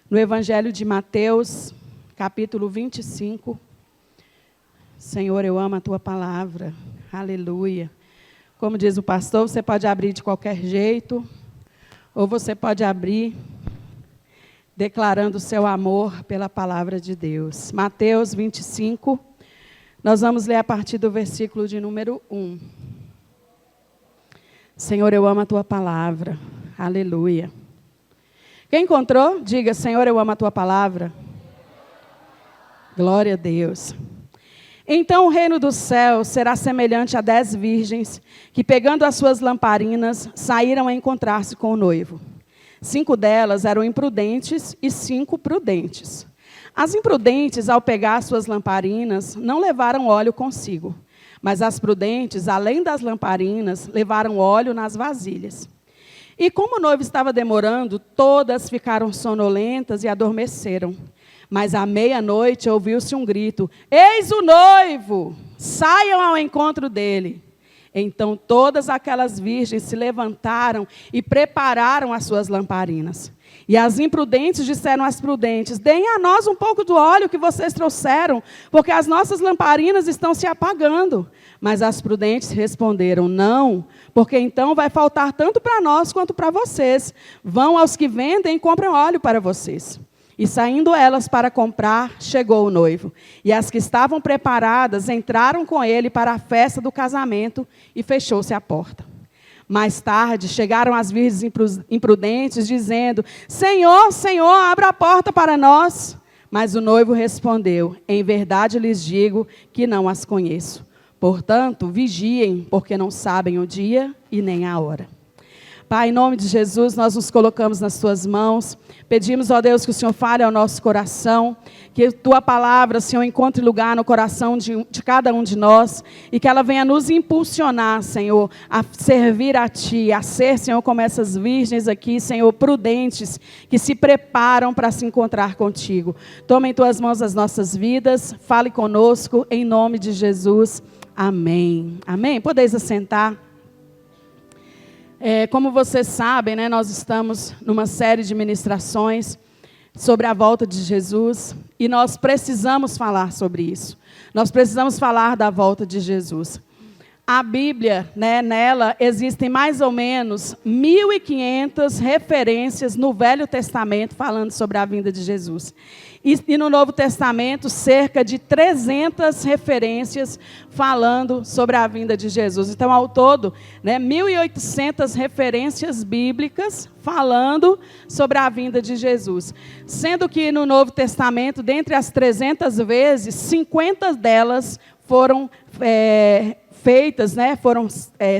no Evangelho de Mateus, capítulo 25. Senhor, eu amo a tua palavra. Aleluia. Como diz o pastor, você pode abrir de qualquer jeito, ou você pode abrir declarando o seu amor pela palavra de Deus. Mateus 25, nós vamos ler a partir do versículo de número 1. Senhor, eu amo a tua palavra. Aleluia. Quem encontrou, diga: Senhor, eu amo a tua palavra. Glória a Deus. Então o reino dos céus será semelhante a 10 virgens que, pegando as suas lamparinas, saíram a encontrar-se com o noivo. 5 delas eram imprudentes e 5 prudentes. As imprudentes, ao pegar suas lamparinas, não levaram óleo consigo, mas as prudentes, além das lamparinas, levaram óleo nas vasilhas. E como o noivo estava demorando, todas ficaram sonolentas e adormeceram. Mas à meia-noite ouviu-se um grito: eis o noivo, saiam ao encontro dele. Então todas aquelas virgens se levantaram e prepararam as suas lamparinas. E as imprudentes disseram às prudentes: deem a nós um pouco do óleo que vocês trouxeram, porque as nossas lamparinas estão se apagando. Mas as prudentes responderam: não, porque então vai faltar tanto para nós quanto para vocês. Vão aos que vendem e comprem óleo para vocês. E saindo elas para comprar, chegou o noivo. E as que estavam preparadas entraram com ele para a festa do casamento e fechou-se a porta. Mais tarde chegaram as virgens imprudentes, dizendo: Senhor, Senhor, abra a porta para nós. Mas o noivo respondeu: em verdade lhes digo que não as conheço. Portanto, vigiem, porque não sabem o dia e nem a hora. Pai, em nome de Jesus, nós nos colocamos nas tuas mãos. Pedimos, ó Deus, que o Senhor fale ao nosso coração, que a tua palavra, Senhor, encontre lugar no coração de cada um de nós e que ela venha nos impulsionar, Senhor, a servir a Ti, a ser, Senhor, como essas virgens aqui, Senhor, prudentes, que se preparam para se encontrar contigo. Toma em tuas mãos as nossas vidas, fale conosco, em nome de Jesus. Amém. Amém. Podeis assentar. Como vocês sabem, né, nós estamos numa série de ministrações sobre a volta de Jesus e nós precisamos falar sobre isso. Nós precisamos falar da volta de Jesus. A Bíblia, né, nela existem mais ou menos 1.500 referências no Velho Testamento falando sobre a vinda de Jesus. E no Novo Testamento, cerca de 300 referências falando sobre a vinda de Jesus. Então, ao todo, né, 1.800 referências bíblicas falando sobre a vinda de Jesus. Sendo que no Novo Testamento, dentre as 300 vezes, 50 delas foram feitas, né, foram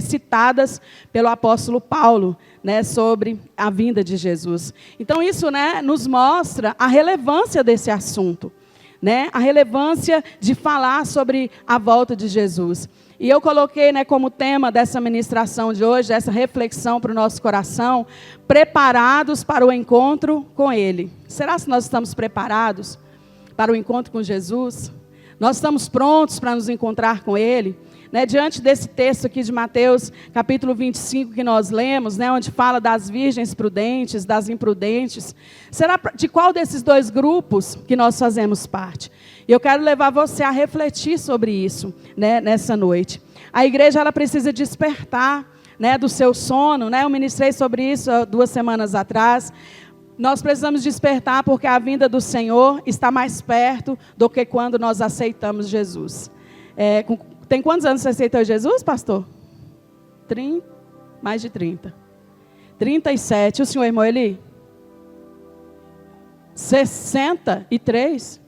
citadas pelo apóstolo Paulo, né, sobre a vinda de Jesus. Então isso, né, nos mostra a relevância desse assunto, né, a relevância de falar sobre a volta de Jesus. E eu coloquei, né, como tema dessa ministração de hoje, essa reflexão para o nosso coração: preparados para o encontro com Ele. Será que nós estamos preparados para o encontro com Jesus? Nós estamos prontos para nos encontrar com Ele? Né, diante desse texto aqui de Mateus, capítulo 25, que nós lemos, né, onde fala das virgens prudentes, das imprudentes, será de qual desses dois grupos que nós fazemos parte? E eu quero levar você a refletir sobre isso, né, nessa noite. A igreja, ela precisa despertar, né, do seu sono, né, eu ministrei sobre isso 2 semanas atrás. Nós precisamos despertar porque a vinda do Senhor está mais perto do que quando nós aceitamos Jesus. Tem quantos anos você aceitou Jesus, pastor? 30, mais de 30. 37. O senhor, irmão Eli? 63.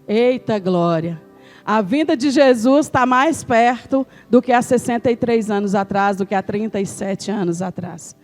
Eita glória. A vinda de Jesus está mais perto do que há 63 anos atrás, do que há 37 anos atrás.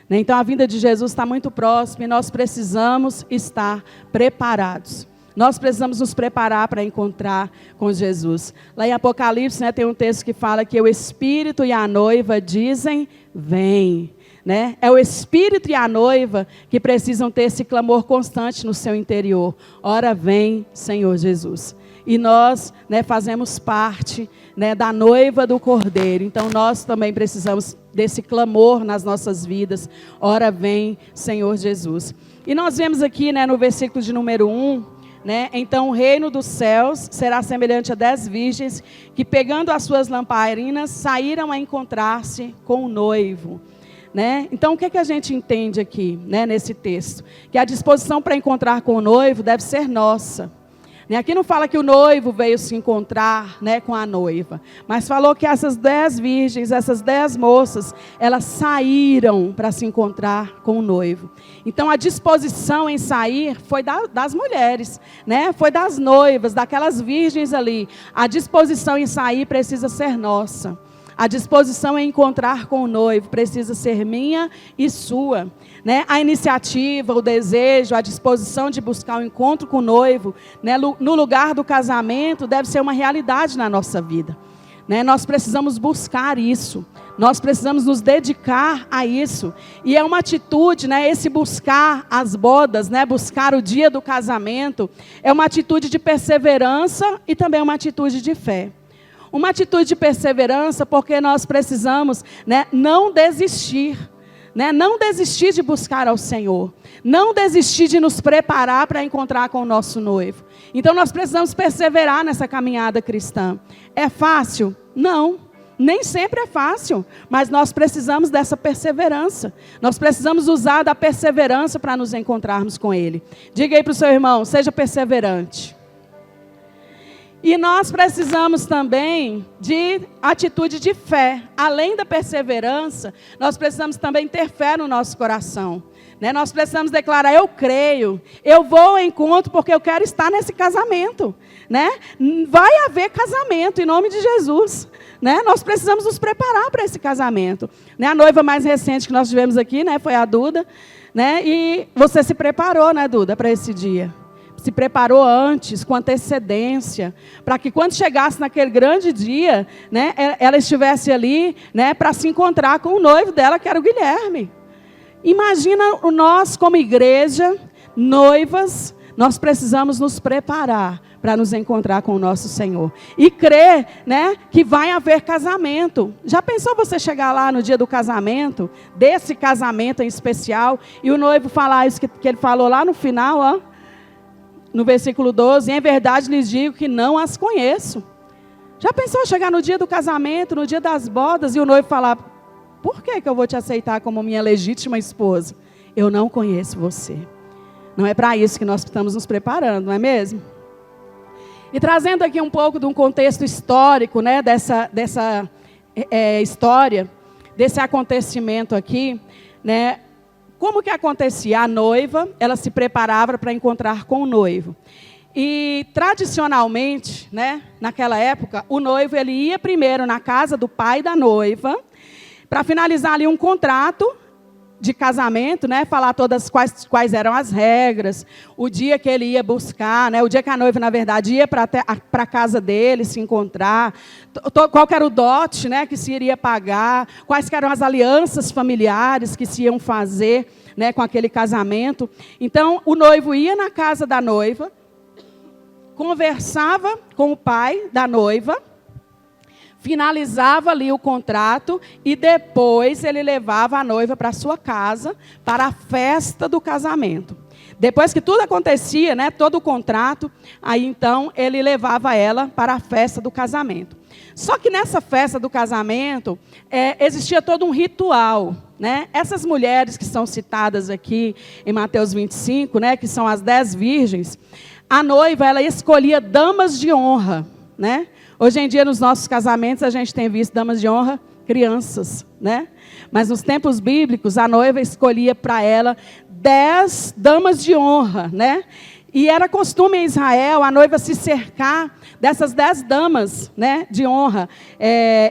Então a vinda de Jesus está muito próxima e nós precisamos estar preparados. Nós precisamos nos preparar para encontrar com Jesus. Lá em Apocalipse, né, tem um texto que fala que o Espírito e a noiva dizem: vem. Né? É o Espírito e a noiva que precisam ter esse clamor constante no seu interior. Ora vem, Senhor Jesus. e nós, né, fazemos parte, né, da noiva do Cordeiro. Então nós também precisamos desse clamor nas nossas vidas. Ora vem, Senhor Jesus. E nós vemos aqui, né, no versículo de número 1, né, então o reino dos céus será semelhante a 10 virgens que, pegando as suas lamparinas, saíram a encontrar-se com o noivo. Né? Então, o que a gente entende aqui, né, nesse texto? Que a disposição para encontrar com o noivo deve ser nossa. Né? Aqui não fala que o noivo veio se encontrar, né, com a noiva, mas falou que essas 10 virgens, essas 10 moças, elas saíram para se encontrar com o noivo. Então, a disposição em sair foi das mulheres, né? Foi das noivas, daquelas virgens ali. A disposição em sair precisa ser nossa. A disposição em encontrar com o noivo precisa ser minha e sua. Né? A iniciativa, o desejo, a disposição de buscar o encontro com o noivo, né, no lugar do casamento, deve ser uma realidade na nossa vida. Né? Nós precisamos buscar isso. Nós precisamos nos dedicar a isso. E é uma atitude, né, esse buscar as bodas, né, buscar o dia do casamento, é uma atitude de perseverança e também uma atitude de fé. Uma atitude de perseverança, porque nós precisamos, né, não desistir. Né, não desistir de buscar ao Senhor. Não desistir de nos preparar para encontrar com o nosso noivo. Então nós precisamos perseverar nessa caminhada cristã. É fácil? Não. Nem sempre é fácil. Mas nós precisamos dessa perseverança. Nós precisamos usar da perseverança para nos encontrarmos com Ele. Diga aí para o seu irmão, seja perseverante. E nós precisamos também de atitude de fé. Além da perseverança, nós precisamos também ter fé no nosso coração. Né? Nós precisamos declarar, eu creio, eu vou ao encontro porque eu quero estar nesse casamento. Né? Vai haver casamento, em nome de Jesus. Né? Nós precisamos nos preparar para esse casamento. Né? A noiva mais recente que nós tivemos aqui, né, foi a Duda. Né? E você se preparou, né, Duda, para esse dia. Se preparou antes, com antecedência, para que quando chegasse naquele grande dia, né, ela estivesse ali, né, para se encontrar com o noivo dela, que era o Guilherme. Imagina nós como igreja, noivas, nós precisamos nos preparar para nos encontrar com o nosso Senhor. E crer, né, que vai haver casamento. Já pensou você chegar lá no dia do casamento, desse casamento em especial, e o noivo falar isso que ele falou lá no final, ó? No versículo 12, em verdade lhes digo que não as conheço. Já pensou chegar no dia do casamento, no dia das bodas, e o noivo falar, por que eu vou te aceitar como minha legítima esposa? Eu não conheço você. Não é para isso que nós estamos nos preparando, não é mesmo? E trazendo aqui um pouco de um contexto histórico, né, dessa história, desse acontecimento aqui, né? Como que acontecia? A noiva, ela se preparava para encontrar com o noivo. E tradicionalmente, né, naquela época, o noivo ele ia primeiro na casa do pai da noiva, para finalizar ali um contrato de casamento, né, falar todas quais eram as regras, o dia que ele ia buscar, né, o dia que a noiva, na verdade, ia para a casa dele se encontrar, qual era o dote, né, que se iria pagar, quais eram as alianças familiares que se iam fazer, né, com aquele casamento. Então, o noivo ia na casa da noiva, conversava com o pai da noiva, finalizava ali o contrato e depois ele levava a noiva para a sua casa para a festa do casamento. Depois que tudo acontecia, né, todo o contrato, aí então ele levava ela para a festa do casamento. Só que nessa festa do casamento existia todo um ritual. Né? Essas mulheres que são citadas aqui em Mateus 25, né, que são as 10 virgens, a noiva ela escolhia damas de honra. Né? Hoje em dia, nos nossos casamentos, a gente tem visto damas de honra, crianças, né? Mas nos tempos bíblicos, a noiva escolhia para ela 10 damas de honra, né? E era costume em Israel a noiva se cercar dessas 10 damas, né, de honra,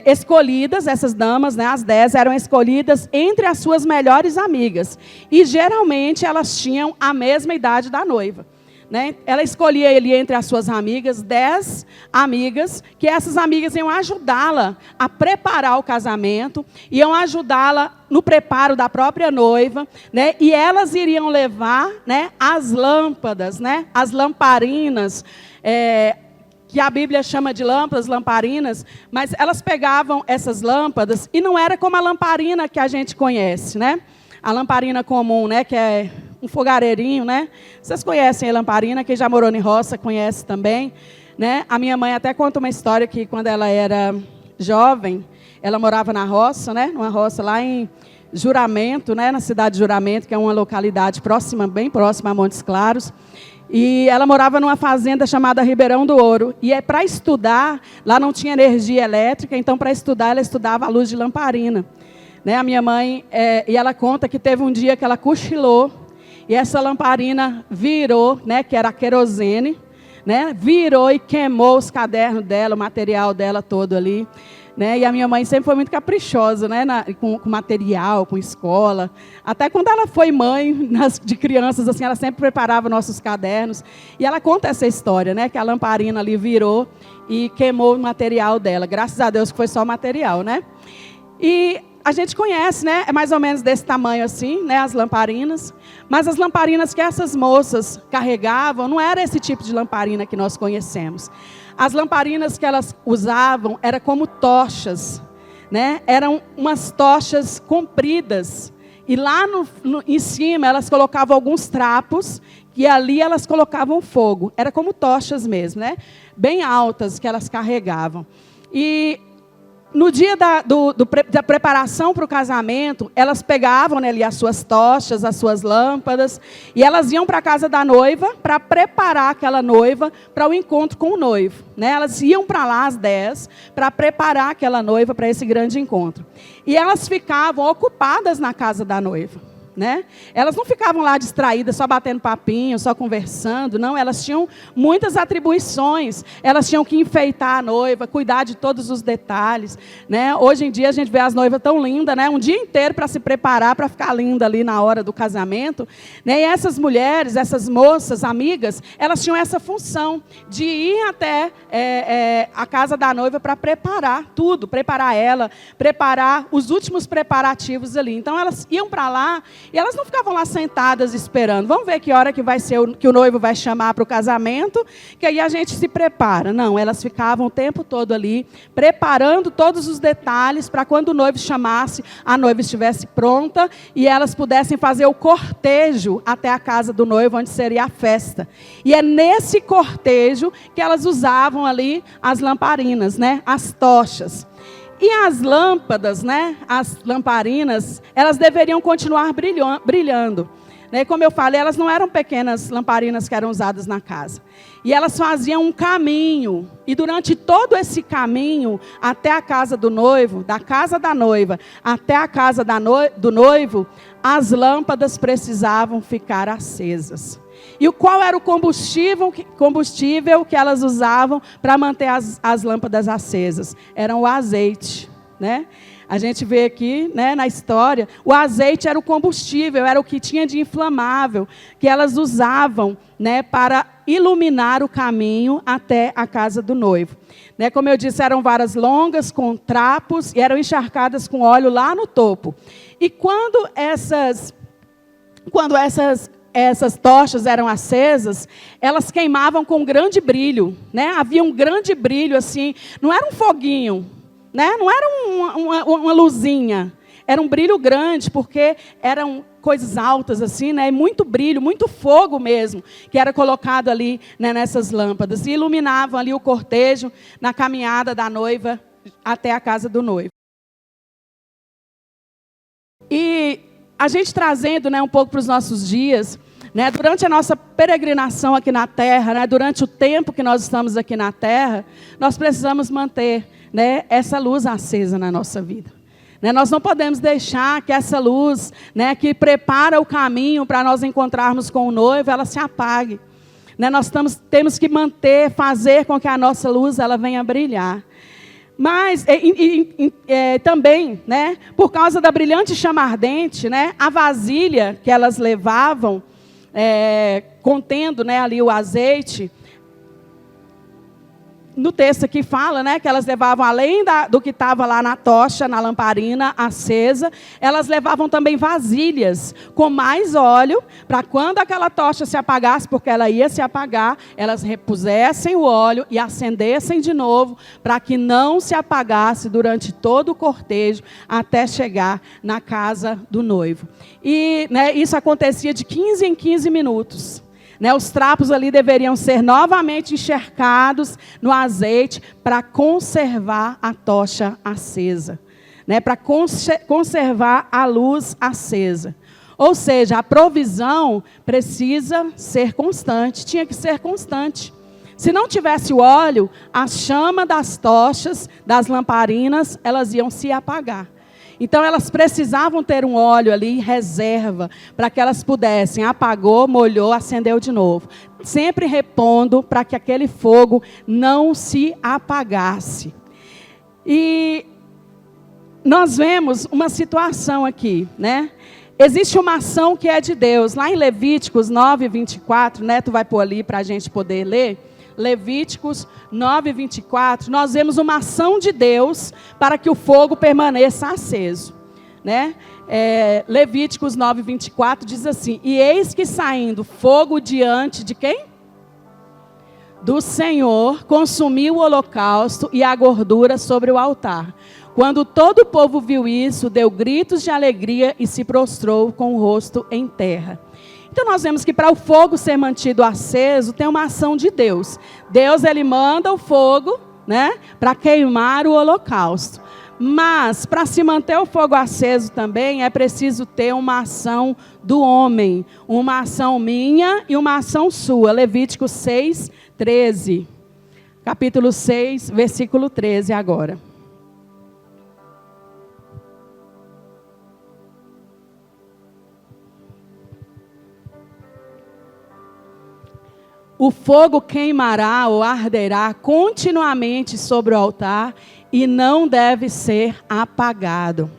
escolhidas, essas damas, né, as 10 eram escolhidas entre as suas melhores amigas. E geralmente elas tinham a mesma idade da noiva. Né? Ela escolhia ele entre as suas amigas, 10 amigas, que essas amigas iam ajudá-la a preparar o casamento, iam ajudá-la no preparo da própria noiva, né? E elas iriam levar, né, as lâmpadas, né, as lamparinas, que a Bíblia chama de lâmpadas, lamparinas, mas elas pegavam essas lâmpadas e não era como a lamparina que a gente conhece, né? A lamparina comum, né? Que é um fogareirinho, né? Vocês conhecem a lamparina, quem já morou em roça conhece também, né? A minha mãe até conta uma história que quando ela era jovem, ela morava na roça, né? Numa roça lá em Juramento, né? Na cidade de Juramento, que é uma localidade próxima, bem próxima a Montes Claros. E ela morava numa fazenda chamada Ribeirão do Ouro. E para estudar, lá não tinha energia elétrica, então para estudar ela estudava à luz de lamparina. Né? A minha mãe, e ela conta que teve um dia que ela cochilou, e essa lamparina virou, né, que era a querosene, né, virou e queimou os cadernos dela, o material dela todo ali. Né? E a minha mãe sempre foi muito caprichosa, né? Com material, com escola. Até quando ela foi mãe de crianças, assim, ela sempre preparava nossos cadernos. E ela conta essa história, né? Que a lamparina ali virou e queimou o material dela. Graças a Deus que foi só material, né? E a gente conhece, né? É mais ou menos desse tamanho assim, né? As lamparinas. Mas as lamparinas que essas moças carregavam não era esse tipo de lamparina que nós conhecemos. As lamparinas que elas usavam eram como tochas, né? Eram umas tochas compridas. E lá em cima elas colocavam alguns trapos, e ali elas colocavam fogo. Era como tochas mesmo, né? Bem altas que elas carregavam. E no dia da preparação para o casamento, elas pegavam, né, ali as suas tochas, as suas lâmpadas, e elas iam para a casa da noiva para preparar aquela noiva para o encontro com o noivo. Né? Elas iam para lá às 10 para preparar aquela noiva para esse grande encontro. E elas ficavam ocupadas na casa da noiva. Né? Elas não ficavam lá distraídas, só batendo papinho, só conversando, não, elas tinham muitas atribuições, elas tinham que enfeitar a noiva, cuidar de todos os detalhes, né? Hoje em dia a gente vê as noivas tão lindas, né? Um dia inteiro para se preparar, para ficar linda ali na hora do casamento, né? E essas mulheres, essas moças, amigas, elas tinham essa função de ir até a casa da noiva para preparar tudo, preparar ela, preparar os últimos preparativos ali. Então elas iam para lá, e elas não ficavam lá sentadas esperando. Vamos ver que hora que vai ser que o noivo vai chamar para o casamento, que aí a gente se prepara. Não, elas ficavam o tempo todo ali, preparando todos os detalhes para quando o noivo chamasse, a noiva estivesse pronta e elas pudessem fazer o cortejo até a casa do noivo, onde seria a festa. E é nesse cortejo que elas usavam ali as lamparinas, né? As tochas. E as lâmpadas, né, as lamparinas, elas deveriam continuar brilhando. Né? Como eu falei, elas não eram pequenas lamparinas que eram usadas na casa. E elas faziam um caminho. E durante todo esse caminho, até a casa do noivo, da casa da noiva até a casa do noivo, as lâmpadas precisavam ficar acesas. E qual era o combustível que elas usavam para manter as lâmpadas acesas? Era o azeite, né? A gente vê aqui, né, na história, o azeite era o combustível, era o que tinha de inflamável, que elas usavam, né, para iluminar o caminho até a casa do noivo. Né, como eu disse, eram varas longas, com trapos, e eram encharcadas com óleo lá no topo. E quando essas tochas eram acesas, elas queimavam com um grande brilho, né? Havia um grande brilho, assim, não era um foguinho, né? Não era uma luzinha, era um brilho grande, porque eram coisas altas, assim, né? Muito brilho, muito fogo mesmo, que era colocado ali, né, nessas lâmpadas, e iluminavam ali o cortejo, na caminhada da noiva até a casa do noivo. E a gente trazendo, né, um pouco para os nossos dias, né, durante a nossa peregrinação aqui na Terra, né, durante o tempo que nós estamos aqui na Terra, nós precisamos manter, né, essa luz acesa na nossa vida. Né, nós não podemos deixar que essa luz, né, que prepara o caminho para nós encontrarmos com o noivo, ela se apague. Né, nós temos que manter, fazer com que a nossa luz ela venha brilhar. Mas também, né, por causa da brilhante chama ardente, né, a vasilha que elas levavam, contendo, né, ali o azeite, no texto aqui fala, né, que elas levavam, além do que estava lá na tocha, na lamparina acesa, elas levavam também vasilhas com mais óleo, para quando aquela tocha se apagasse, porque ela ia se apagar, elas repusessem o óleo e acendessem de novo, para que não se apagasse durante todo o cortejo, até chegar na casa do noivo. E, né, isso acontecia de 15 em 15 minutos. Né, os trapos ali deveriam ser novamente encharcados no azeite para conservar a tocha acesa, né, para conservar a luz acesa. Ou seja, a provisão precisa ser constante, tinha que ser constante. Se não tivesse o óleo, a chama das tochas, das lamparinas, elas iam se apagar. Então, elas precisavam ter um óleo ali, reserva, para que elas pudessem, apagou, molhou, acendeu de novo. Sempre repondo para que aquele fogo não se apagasse. E nós vemos uma situação aqui, né? Existe uma ação que é de Deus. Lá em Levíticos 9, 24, Neto vai pôr ali para a gente poder ler. Levíticos 9, 24, nós vemos uma ação de Deus para que o fogo permaneça aceso, né? Levíticos 9, 24 diz assim: e eis que saindo fogo diante de quem? Do Senhor, consumiu o holocausto e a gordura sobre o altar. Quando todo o povo viu isso, deu gritos de alegria e se prostrou com o rosto em terra. Então nós vemos que para o fogo ser mantido aceso, tem uma ação de Deus. Deus, ele manda o fogo, né, para queimar o holocausto. Mas para se manter o fogo aceso também é preciso ter uma ação do homem. Uma ação minha e uma ação sua. Levítico 6, 13. Capítulo 6, versículo 13 agora. O fogo queimará ou arderá continuamente sobre o altar e não deve ser apagado.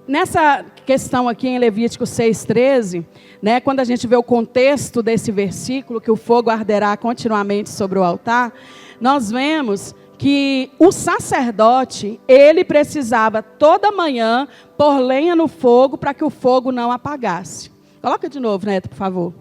Nessa questão aqui em Levítico 6,13, né, quando a gente vê o contexto desse versículo, que o fogo arderá continuamente sobre o altar, nós vemos que o sacerdote, ele precisava toda manhã pôr lenha no fogo para que o fogo não apagasse. Coloca de novo, Neto, por favor.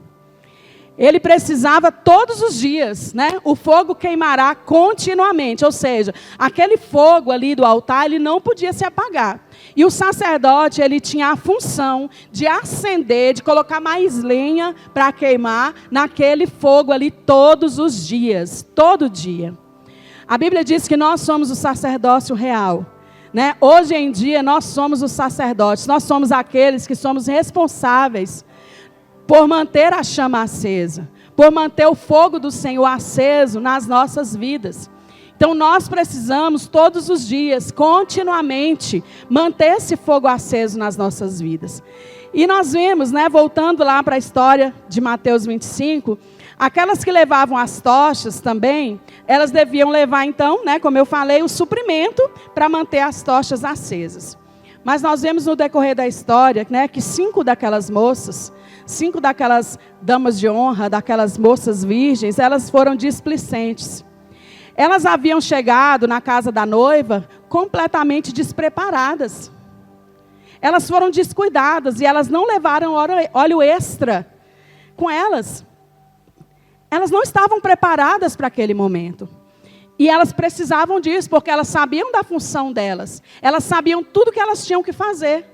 Ele precisava todos os dias, né? O fogo queimará continuamente, ou seja, aquele fogo ali do altar, ele não podia se apagar. E o sacerdote, ele tinha a função de acender, de colocar mais lenha para queimar naquele fogo ali todos os dias, todo dia. A Bíblia diz que nós somos o sacerdócio real, né? Hoje em dia nós somos os sacerdotes, nós somos aqueles que somos responsáveis por manter a chama acesa, por manter o fogo do Senhor aceso nas nossas vidas. Então nós precisamos todos os dias, continuamente, manter esse fogo aceso nas nossas vidas. E nós vemos, né, voltando lá para a história de Mateus 25, aquelas que levavam as tochas também, elas deviam levar então, né, como eu falei, o suprimento para manter as tochas acesas. Mas nós vemos no decorrer da história, né, que 5 daquelas moças, 5 daquelas damas de honra, daquelas moças virgens, elas foram displicentes. Elas haviam chegado na casa da noiva completamente despreparadas. Elas foram descuidadas e elas não levaram óleo extra com elas. Elas não estavam preparadas para aquele momento. E elas precisavam disso, porque elas sabiam da função delas. Elas sabiam tudo que elas tinham que fazer.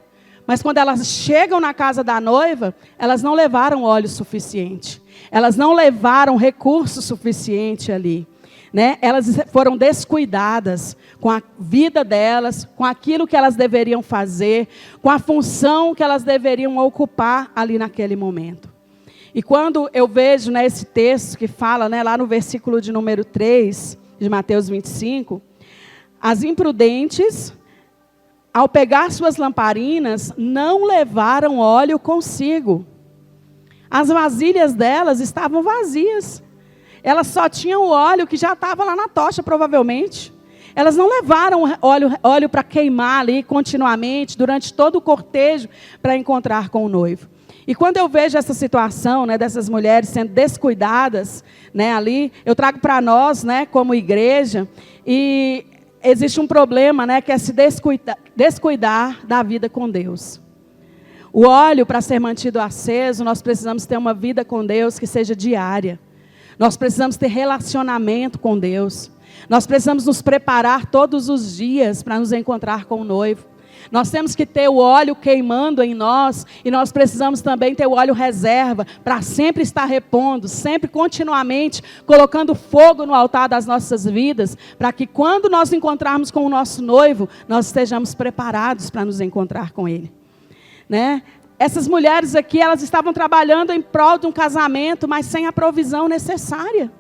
Mas quando elas chegam na casa da noiva, elas não levaram óleo suficiente. Elas não levaram recurso suficiente ali, né? Elas foram descuidadas com a vida delas, com aquilo que elas deveriam fazer, com a função que elas deveriam ocupar ali naquele momento. E quando eu vejo, né, esse texto que fala, né, lá no versículo de número 3, de Mateus 25, as imprudentes, ao pegar suas lamparinas, não levaram óleo consigo. As vasilhas delas estavam vazias. Elas só tinham o óleo que já estava lá na tocha, provavelmente. Elas não levaram óleo para queimar ali continuamente, durante todo o cortejo, para encontrar com o noivo. E quando eu vejo essa situação, né, dessas mulheres sendo descuidadas, né, ali, eu trago para nós, né, como igreja, e existe um problema, né, que é se descuidar da vida com Deus. O óleo, para ser mantido aceso, nós precisamos ter uma vida com Deus que seja diária. Nós precisamos ter relacionamento com Deus. Nós precisamos nos preparar todos os dias para nos encontrar com o noivo. Nós temos que ter o óleo queimando em nós, e nós precisamos também ter o óleo reserva, para sempre estar repondo, sempre continuamente colocando fogo no altar das nossas vidas, para que quando nós encontrarmos com o nosso noivo, nós estejamos preparados para nos encontrar com ele. Né? Essas mulheres aqui, elas estavam trabalhando em prol de um casamento, mas sem a provisão necessária.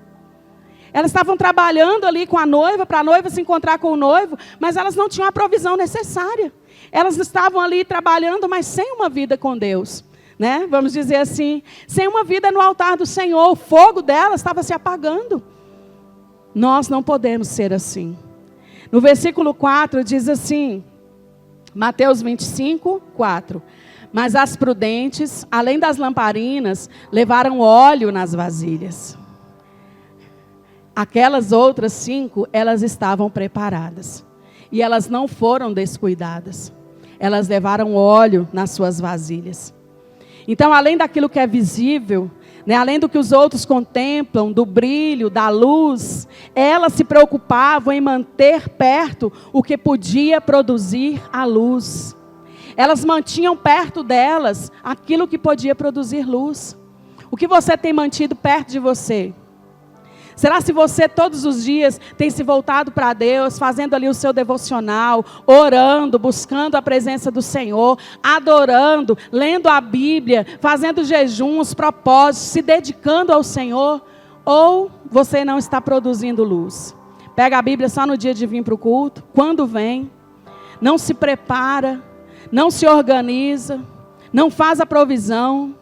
Elas estavam trabalhando ali com a noiva, para a noiva se encontrar com o noivo, mas elas não tinham a provisão necessária. Elas estavam ali trabalhando, mas sem uma vida com Deus. Né? Vamos dizer assim, sem uma vida no altar do Senhor. O fogo delas estava se apagando. Nós não podemos ser assim. No versículo 4 diz assim, Mateus 25, 4. Mas as prudentes, além das lamparinas, levaram óleo nas vasilhas. Aquelas outras 5, elas estavam preparadas. E elas não foram descuidadas. Elas levaram óleo nas suas vasilhas. Então, além daquilo que é visível, né, além do que os outros contemplam, do brilho, da luz, elas se preocupavam em manter perto o que podia produzir a luz. Elas mantinham perto delas aquilo que podia produzir luz. O que você tem mantido perto de você? Será se você todos os dias tem se voltado para Deus, fazendo ali o seu devocional, orando, buscando a presença do Senhor, adorando, lendo a Bíblia, fazendo jejuns, propósitos, se dedicando ao Senhor? Ou você não está produzindo luz? Pega a Bíblia só no dia de vir para o culto, quando vem, não se prepara, não se organiza, não faz a provisão.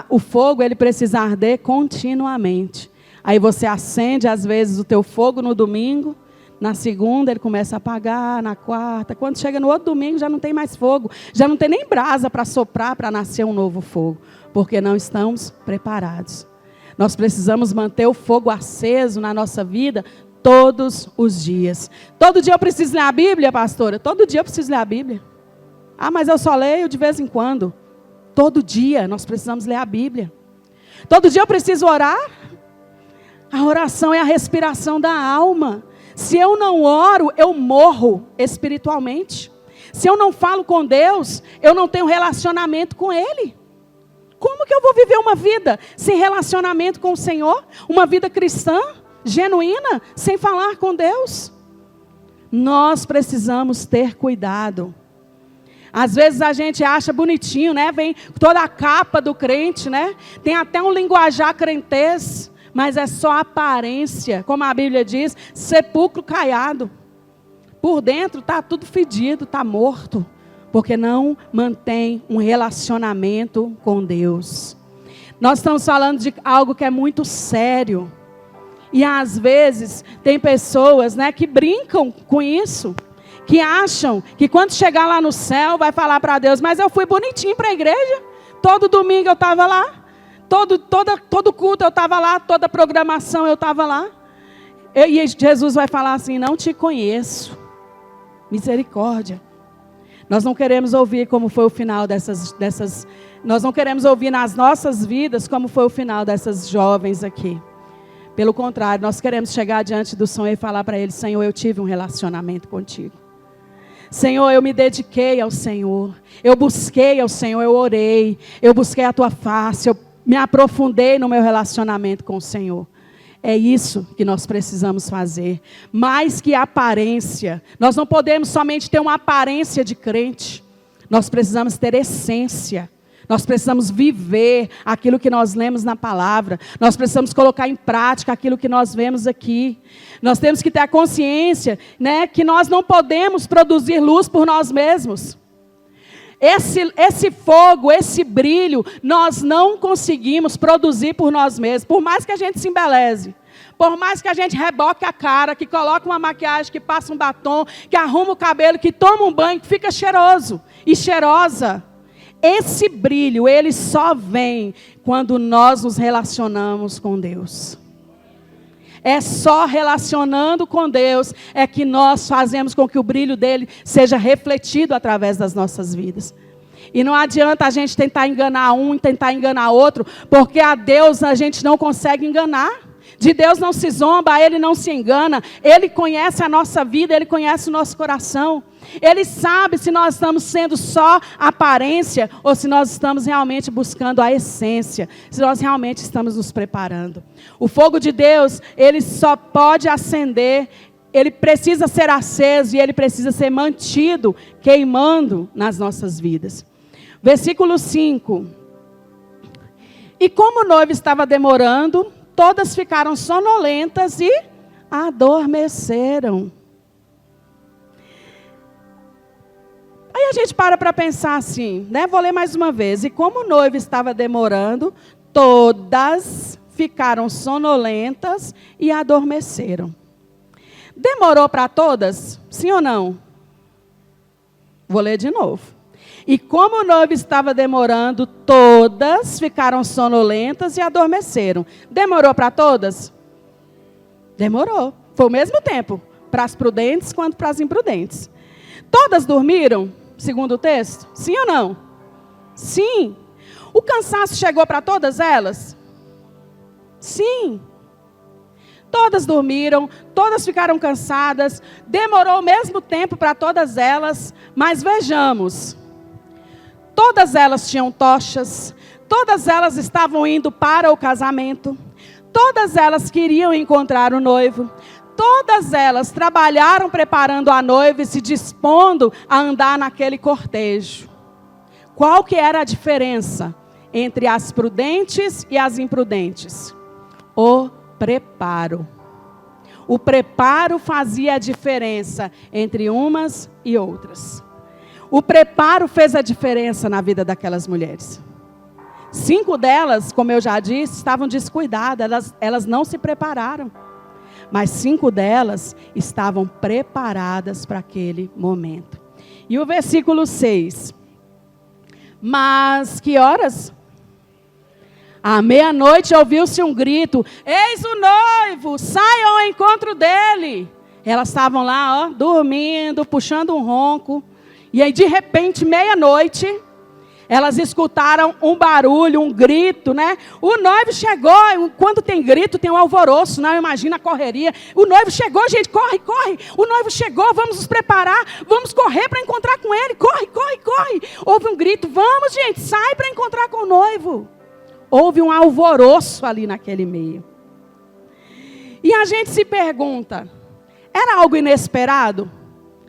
O fogo, ele precisa arder continuamente. Aí você acende às vezes o teu fogo no domingo, na segunda ele começa a apagar, na quarta, quando chega no outro domingo já não tem mais fogo, já não tem nem brasa para soprar, para nascer um novo fogo, porque não estamos preparados. Nós precisamos manter o fogo aceso na nossa vida todos os dias. Todo dia eu preciso ler a Bíblia, pastora? Todo dia eu preciso ler a Bíblia. Ah, mas eu só leio de vez em quando. Todo dia nós precisamos ler a Bíblia. Todo dia eu preciso orar. A oração é a respiração da alma. Se eu não oro, eu morro espiritualmente. Se eu não falo com Deus, eu não tenho relacionamento com Ele. Como que eu vou viver uma vida sem relacionamento com o Senhor? Uma vida cristã, genuína, sem falar com Deus? Nós precisamos ter cuidado. Às vezes a gente acha bonitinho, né? Vem toda a capa do crente, né? Tem até um linguajar crentez, mas é só aparência. Como a Bíblia diz, sepulcro caiado. Por dentro está tudo fedido, está morto. Porque não mantém um relacionamento com Deus. Nós estamos falando de algo que é muito sério. E às vezes tem pessoas, né, que brincam com isso. Que acham que quando chegar lá no céu vai falar para Deus, mas eu fui bonitinho para a igreja, todo domingo eu estava lá, todo culto eu estava lá, toda programação eu estava lá. E Jesus vai falar assim, não te conheço, misericórdia. Nós não queremos ouvir como foi o final dessas, nós não queremos ouvir nas nossas vidas como foi o final dessas jovens aqui. Pelo contrário, nós queremos chegar diante do Senhor e falar para Ele, Senhor, eu tive um relacionamento contigo. Senhor, eu me dediquei ao Senhor, eu busquei ao Senhor, eu orei, eu busquei a Tua face, eu me aprofundei no meu relacionamento com o Senhor. É isso que nós precisamos fazer, mais que aparência. Nós não podemos somente ter uma aparência de crente, nós precisamos ter essência. Nós precisamos viver aquilo que nós lemos na palavra. Nós precisamos colocar em prática aquilo que nós vemos aqui. Nós temos que ter a consciência, né, que nós não podemos produzir luz por nós mesmos. Esse fogo, esse brilho, nós não conseguimos produzir por nós mesmos. Por mais que a gente se embeleze. Por mais que a gente reboque a cara, que coloque uma maquiagem, que passa um batom, que arruma o cabelo, que toma um banho, que fica cheiroso e cheirosa. esse brilho, ele só vem quando nós nos relacionamos com Deus. É só relacionando com Deus é que nós fazemos com que o brilho dele seja refletido através das nossas vidas. E não adianta a gente tentar enganar um, tentar enganar outro, porque a Deus a gente não consegue enganar. De Deus não se zomba, Ele não se engana. Ele conhece a nossa vida, Ele conhece o nosso coração. Ele sabe se nós estamos sendo só aparência ou se nós estamos realmente buscando a essência, se nós realmente estamos nos preparando. O fogo de Deus, ele só pode acender, ele precisa ser aceso e ele precisa ser mantido, queimando nas nossas vidas. Versículo 5. E como o noivo estava demorando, todas ficaram sonolentas e adormeceram. Aí a gente para pensar assim, né? Vou ler mais uma vez. E como o noivo estava demorando, todas ficaram sonolentas e adormeceram. Demorou para todas? Sim ou não? Vou ler de novo. E como o noivo estava demorando, todas ficaram sonolentas e adormeceram. Demorou para todas? Demorou. Foi o mesmo tempo, para as prudentes quanto para as imprudentes. Todas dormiram, segundo o texto? Sim ou não? Sim. O cansaço chegou para todas elas? Sim. Todas dormiram, todas ficaram cansadas, demorou o mesmo tempo para todas elas, mas vejamos. Todas elas tinham tochas, todas elas estavam indo para o casamento, todas elas queriam encontrar o noivo, todas elas trabalharam preparando a noiva e se dispondo a andar naquele cortejo. Qual que era a diferença entre as prudentes e as imprudentes? O preparo. O preparo fazia a diferença entre umas e outras. O preparo fez a diferença na vida daquelas mulheres. 5 delas, como eu já disse, estavam descuidadas, elas não se prepararam. Mas 5 delas estavam preparadas para aquele momento. E o versículo 6. Mas que horas? À meia-noite ouviu-se um grito: eis o noivo, saiam ao encontro dele. Elas estavam lá, dormindo, puxando um ronco. E aí, de repente, meia-noite, elas escutaram um barulho, um grito, né? O noivo chegou. Quando tem grito, tem um alvoroço, não? Imagina a correria. O noivo chegou, gente, corre, corre. O noivo chegou, vamos nos preparar. Vamos correr para encontrar com ele. Corre, corre, corre. Houve um grito, vamos, gente, sai para encontrar com o noivo. Houve um alvoroço ali naquele meio. E a gente se pergunta, era algo inesperado?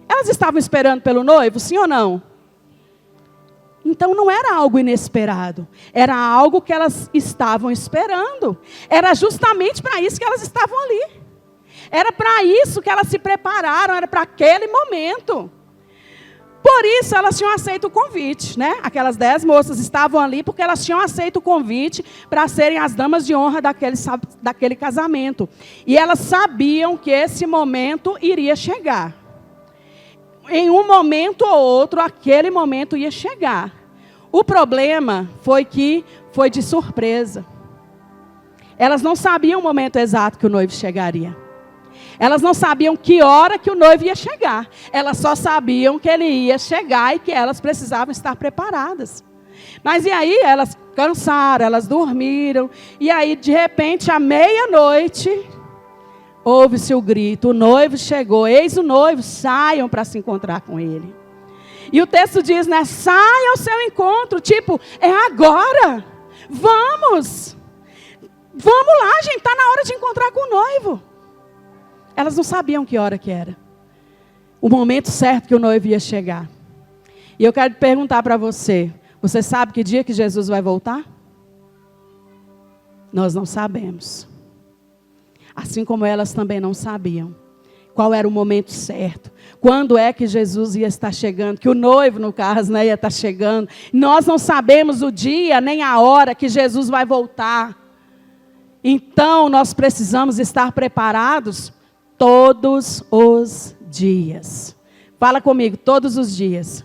Elas estavam esperando pelo noivo, sim ou não? Então não era algo inesperado. Era algo que elas estavam esperando. Era justamente para isso que elas estavam ali. Era para isso que elas se prepararam, era para aquele momento. Por isso elas tinham aceito o convite, né? Aquelas 10 moças estavam ali porque elas tinham aceito o convite para serem as damas de honra daquele casamento. E elas sabiam que esse momento iria chegar. Em um momento ou outro, aquele momento ia chegar. O problema foi que foi de surpresa. Elas não sabiam o momento exato que o noivo chegaria. Elas não sabiam que hora que o noivo ia chegar. Elas só sabiam que ele ia chegar e que elas precisavam estar preparadas. Mas e aí elas cansaram, elas dormiram. E aí de repente à meia-noite ouve-se o grito, o noivo chegou, eis o noivo, saiam para se encontrar com ele. E o texto diz, né, saia ao seu encontro, tipo, é agora, vamos lá, gente, está na hora de encontrar com o noivo. Elas não sabiam que hora que era, o momento certo que o noivo ia chegar. E eu quero perguntar para você, você sabe que dia que Jesus vai voltar? Nós não sabemos. Assim como elas também não sabiam qual era o momento certo. Quando é que Jesus ia estar chegando? Que o noivo, no caso, né, ia estar chegando. Nós não sabemos o dia nem a hora que Jesus vai voltar. Então, nós precisamos estar preparados todos os dias. Fala comigo, todos os dias.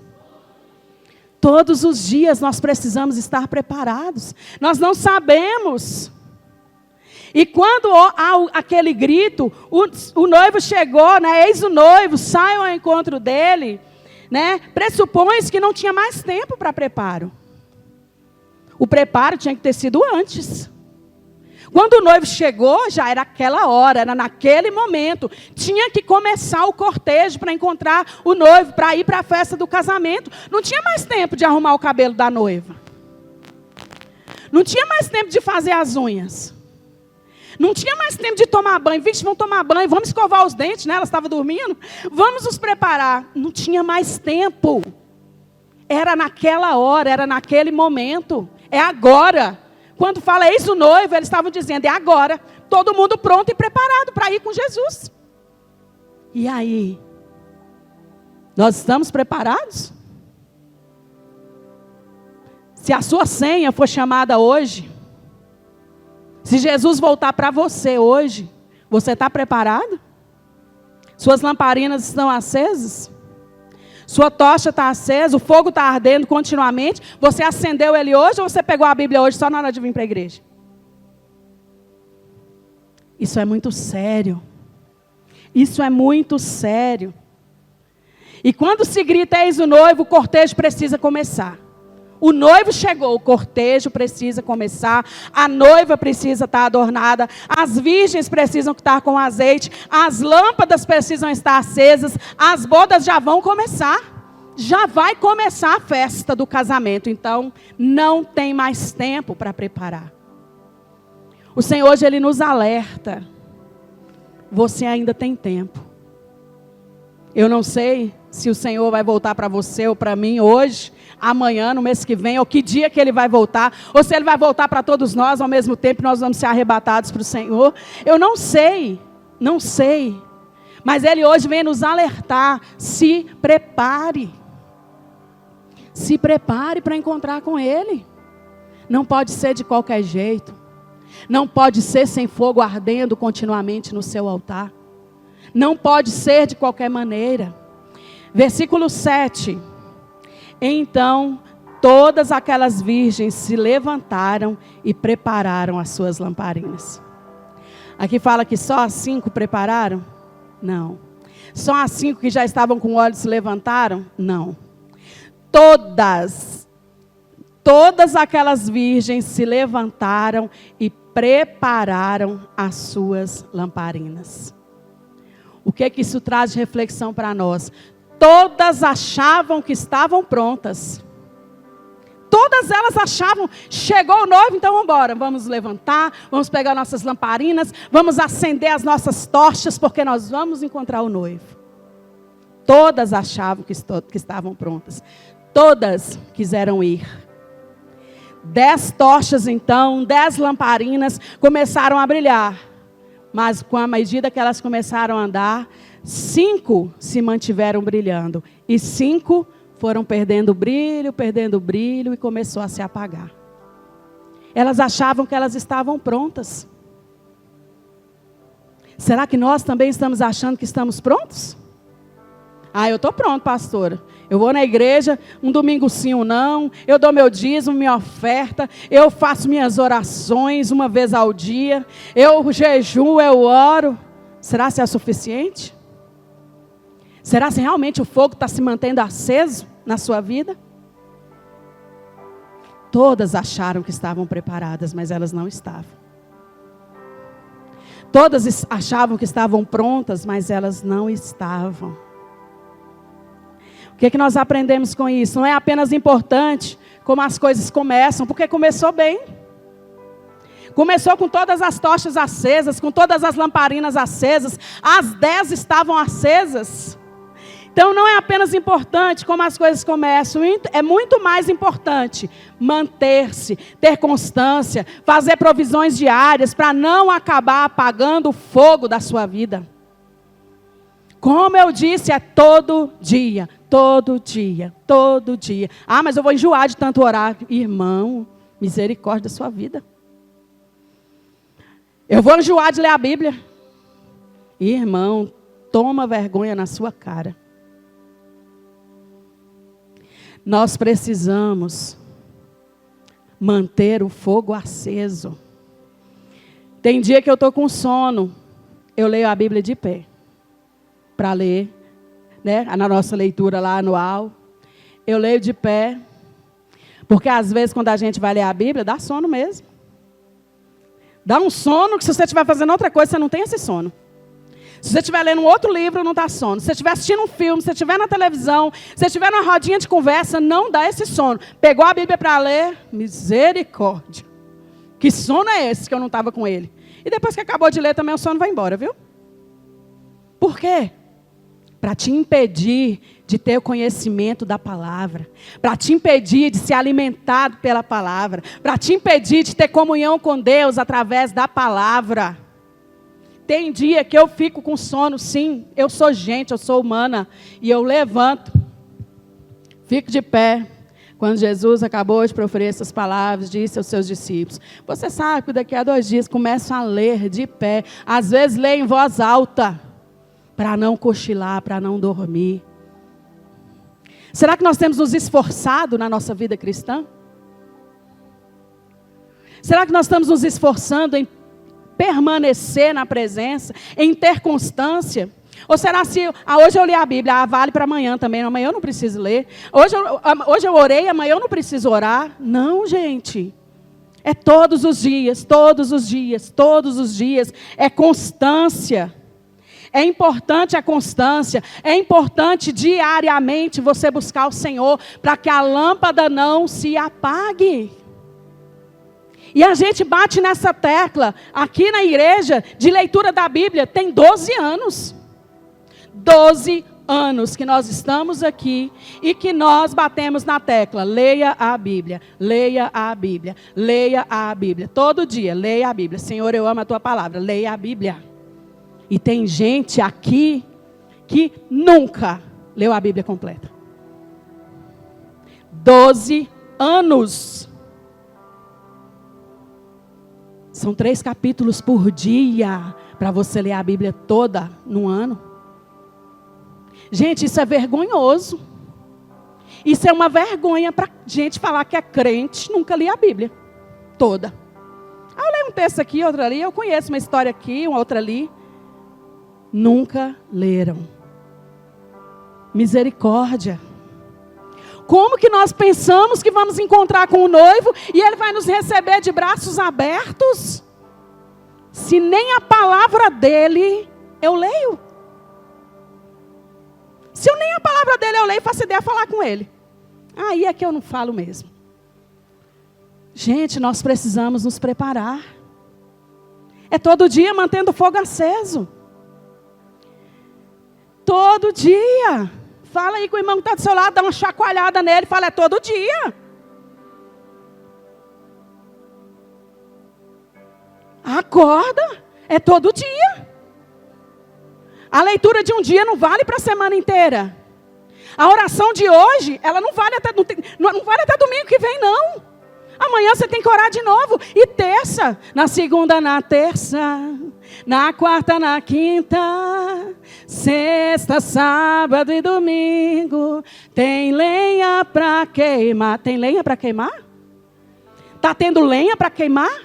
Todos os dias nós precisamos estar preparados. Nós não sabemos. E quando há aquele grito, o noivo chegou, né? Eis o noivo, saiam ao encontro dele, né? Pressupõe que não tinha mais tempo para preparo. O preparo tinha que ter sido antes. Quando o noivo chegou, já era aquela hora, era naquele momento. Tinha que começar o cortejo para encontrar o noivo, para ir para a festa do casamento. Não tinha mais tempo de arrumar o cabelo da noiva. Não tinha mais tempo de fazer as unhas. Não tinha mais tempo de tomar banho. Vixe, vamos tomar banho, vamos escovar os dentes, né? Ela estava dormindo. Vamos nos preparar. Não tinha mais tempo. Era naquela hora, era naquele momento. É agora. Quando fala eis o noivo, eles estavam dizendo, é agora. Todo mundo pronto e preparado para ir com Jesus. E aí? Nós estamos preparados? Se a sua senha for chamada hoje, se Jesus voltar para você hoje, você está preparado? Suas lamparinas estão acesas? Sua tocha está acesa, o fogo está ardendo continuamente. Você acendeu ele hoje ou você pegou a Bíblia hoje só na hora de vir para a igreja? Isso é muito sério. Isso é muito sério. E quando se grita, eis o noivo, o cortejo precisa começar. O noivo chegou, o cortejo precisa começar, a noiva precisa estar adornada, as virgens precisam estar com azeite, as lâmpadas precisam estar acesas, as bodas já vão começar. Já vai começar a festa do casamento, então não tem mais tempo para preparar. O Senhor hoje Ele nos alerta, você ainda tem tempo. Eu não sei se o Senhor vai voltar para você ou para mim hoje, amanhã, no mês que vem, ou que dia que Ele vai voltar, ou se Ele vai voltar para todos nós ao mesmo tempo, nós vamos ser arrebatados para o Senhor. Eu não sei, mas Ele hoje vem nos alertar, se prepare para encontrar com Ele. Não pode ser de qualquer jeito, não pode ser sem fogo ardendo continuamente no seu altar, não pode ser de qualquer maneira. Versículo 7. Então, todas aquelas virgens se levantaram e prepararam as suas lamparinas. Aqui fala que só as 5 prepararam? Não. Só as 5 que já estavam com óleo se levantaram? Não. Todas aquelas virgens se levantaram e prepararam as suas lamparinas. O que isso traz de reflexão para nós? Todas achavam que estavam prontas. Todas elas achavam, chegou o noivo, então vamos embora. Vamos levantar, vamos pegar nossas lamparinas, vamos acender as nossas tochas, porque nós vamos encontrar o noivo. Todas achavam que estavam prontas. Todas quiseram ir. 10 tochas então, 10 lamparinas começaram a brilhar. Mas com a medida que elas começaram a andar, 5 se mantiveram brilhando. E 5 foram perdendo brilho e começou a se apagar. Elas achavam que elas estavam prontas. Será que nós também estamos achando que estamos prontos? Eu estou pronto, pastora. Eu vou na igreja, um domingo sim ou não, eu dou meu dízimo, minha oferta, eu faço minhas orações uma vez ao dia, eu jejuo, eu oro. Será que é suficiente? Será se realmente o fogo está se mantendo aceso na sua vida? Todas acharam que estavam preparadas, mas elas não estavam. Todas achavam que estavam prontas, mas elas não estavam. O que nós aprendemos com isso? Não é apenas importante como as coisas começam, porque começou bem. Começou com todas as tochas acesas, com todas as lamparinas acesas, as 10 estavam acesas. Então não é apenas importante como as coisas começam, é muito mais importante manter-se, ter constância, fazer provisões diárias para não acabar apagando o fogo da sua vida. Como eu disse, é todo dia. Todo dia, todo dia. Mas eu vou enjoar de tanto orar. Irmão, misericórdia da sua vida. Eu vou enjoar de ler a Bíblia. Irmão, toma vergonha na sua cara. Nós precisamos manter o fogo aceso. Tem dia que eu estou com sono, eu leio a Bíblia de pé, para ler, né? Na nossa leitura lá anual. Eu leio de pé, porque às vezes quando a gente vai ler a Bíblia, dá sono mesmo. Dá um sono que se você estiver fazendo outra coisa, você não tem esse sono. Se você estiver lendo um outro livro, não dá sono. Se você estiver assistindo um filme, se você estiver na televisão, se você estiver numa rodinha de conversa, não dá esse sono. Pegou a Bíblia para ler, misericórdia. Que sono é esse que eu não estava com ele? E depois que acabou de ler também o sono vai embora, viu? Por quê? Para te impedir de ter o conhecimento da palavra. Para te impedir de ser alimentado pela palavra. Para te impedir de ter comunhão com Deus através da palavra. Tem dia que eu fico com sono, sim. Eu sou gente, eu sou humana. E eu levanto. Fico de pé. Quando Jesus acabou de proferir essas palavras, disse aos seus discípulos: você sabe que daqui a 2 dias começam a ler de pé. Às vezes lê em voz alta. Para não cochilar, para não dormir. Será que nós temos nos esforçado na nossa vida cristã? Será que nós estamos nos esforçando em permanecer na presença, em ter constância? Ou será se hoje eu li a Bíblia, vale para amanhã também, amanhã eu não preciso ler. Hoje eu orei, amanhã eu não preciso orar. Não, gente. É todos os dias, todos os dias, todos os dias. É constância. É importante a constância, é importante diariamente você buscar o Senhor, para que a lâmpada não se apague. E a gente bate nessa tecla, aqui na igreja, de leitura da Bíblia, tem 12 anos. 12 anos que nós estamos aqui, e que nós batemos na tecla, leia a Bíblia, leia a Bíblia, leia a Bíblia. Todo dia, leia a Bíblia. Senhor, eu amo a tua palavra, leia a Bíblia. E tem gente aqui que nunca leu a Bíblia completa. 12 anos. São 3 capítulos por dia para você ler a Bíblia toda num ano. Gente, isso é vergonhoso. Isso é uma vergonha para gente falar que é crente, nunca li a Bíblia toda. Eu leio um texto aqui, outro ali, eu conheço uma história aqui, uma outra ali. Nunca leram. Misericórdia. Como que nós pensamos que vamos encontrar com o noivo e ele vai nos receber de braços abertos? Se nem a palavra dele eu leio. Se eu nem a palavra dele eu leio, faço ideia de falar com ele. Aí é que eu não falo mesmo. Gente, nós precisamos nos preparar. É todo dia mantendo o fogo aceso. Todo dia. Fala aí com o irmão que está do seu lado, dá uma chacoalhada nele, fala, é todo dia. Acorda, é todo dia. A leitura de um dia não vale para a semana inteira. A oração de hoje, ela não vale até domingo que vem, não. Amanhã você tem que orar de novo. E terça, na segunda, na terça, na quarta, na quinta, sexta, sábado e domingo. Tem lenha para queimar. Tem lenha para queimar? Está tendo lenha para queimar?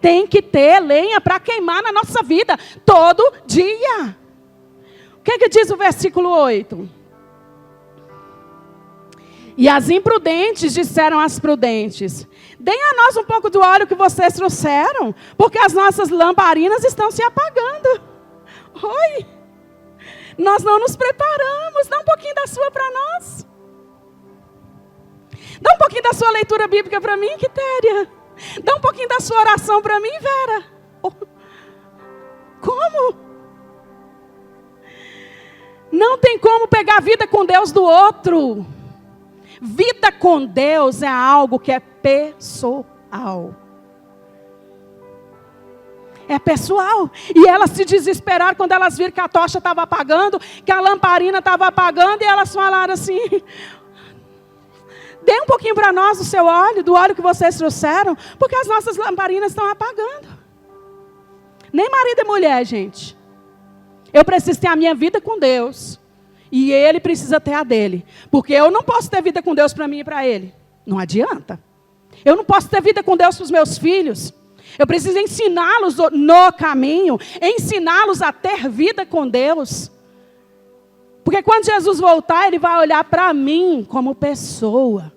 Tem que ter lenha para queimar na nossa vida, todo dia. O que diz o versículo 8? E as imprudentes disseram às prudentes: deem a nós um pouco do óleo que vocês trouxeram, porque as nossas lamparinas estão se apagando. Oi, nós não nos preparamos. Dá um pouquinho da sua para nós. Dá um pouquinho da sua leitura bíblica para mim, Quitéria. Dá um pouquinho da sua oração para mim, Vera. Como? Não tem como pegar a vida com Deus do outro. Vida com Deus é algo que é pessoal. É pessoal. E elas se desesperaram quando elas viram que a tocha estava apagando, que a lamparina estava apagando, e elas falaram assim: dê um pouquinho para nós do seu óleo, do óleo que vocês trouxeram, porque as nossas lamparinas estão apagando. Nem marido e mulher, gente. Eu preciso ter a minha vida com Deus. E ele precisa ter a dele. Porque eu não posso ter vida com Deus para mim e para ele. Não adianta. Eu não posso ter vida com Deus para os meus filhos. Eu preciso ensiná-los no caminho. Ensiná-los a ter vida com Deus. Porque quando Jesus voltar, ele vai olhar para mim como pessoa.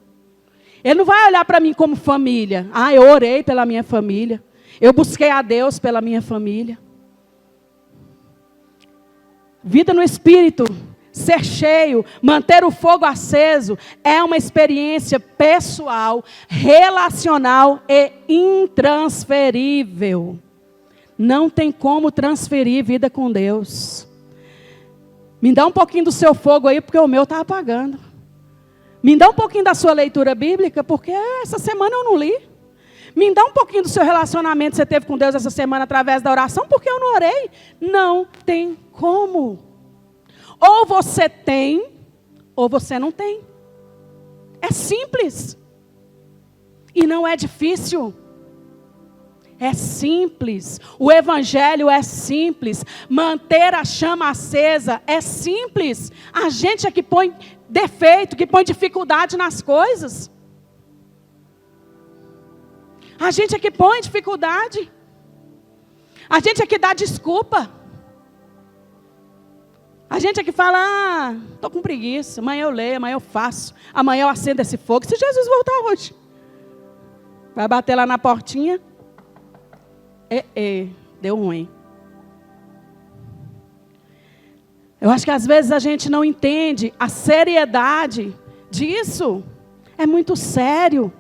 Ele não vai olhar para mim como família. Ah, eu orei pela minha família. Eu busquei a Deus pela minha família. Vida no Espírito, ser cheio, manter o fogo aceso, é uma experiência pessoal, relacional e intransferível. Não tem como transferir vida com Deus. Me dá um pouquinho do seu fogo aí, porque o meu está apagando. Me dá um pouquinho da sua leitura bíblica, porque essa semana eu não li. Me dá um pouquinho do seu relacionamento que você teve com Deus essa semana através da oração, porque eu não orei. Não tem como. Ou você tem, ou você não tem. É simples. E não é difícil. É simples. O evangelho é simples. Manter a chama acesa é simples. A gente é que põe defeito, que põe dificuldade nas coisas. A gente é que põe dificuldade. A gente é que dá desculpa. A gente é que fala, estou com preguiça, amanhã eu leio, amanhã eu faço, amanhã eu acendo esse fogo. Se Jesus voltar hoje, vai bater lá na portinha. Deu ruim. Eu acho que às vezes a gente não entende a seriedade disso. É muito sério.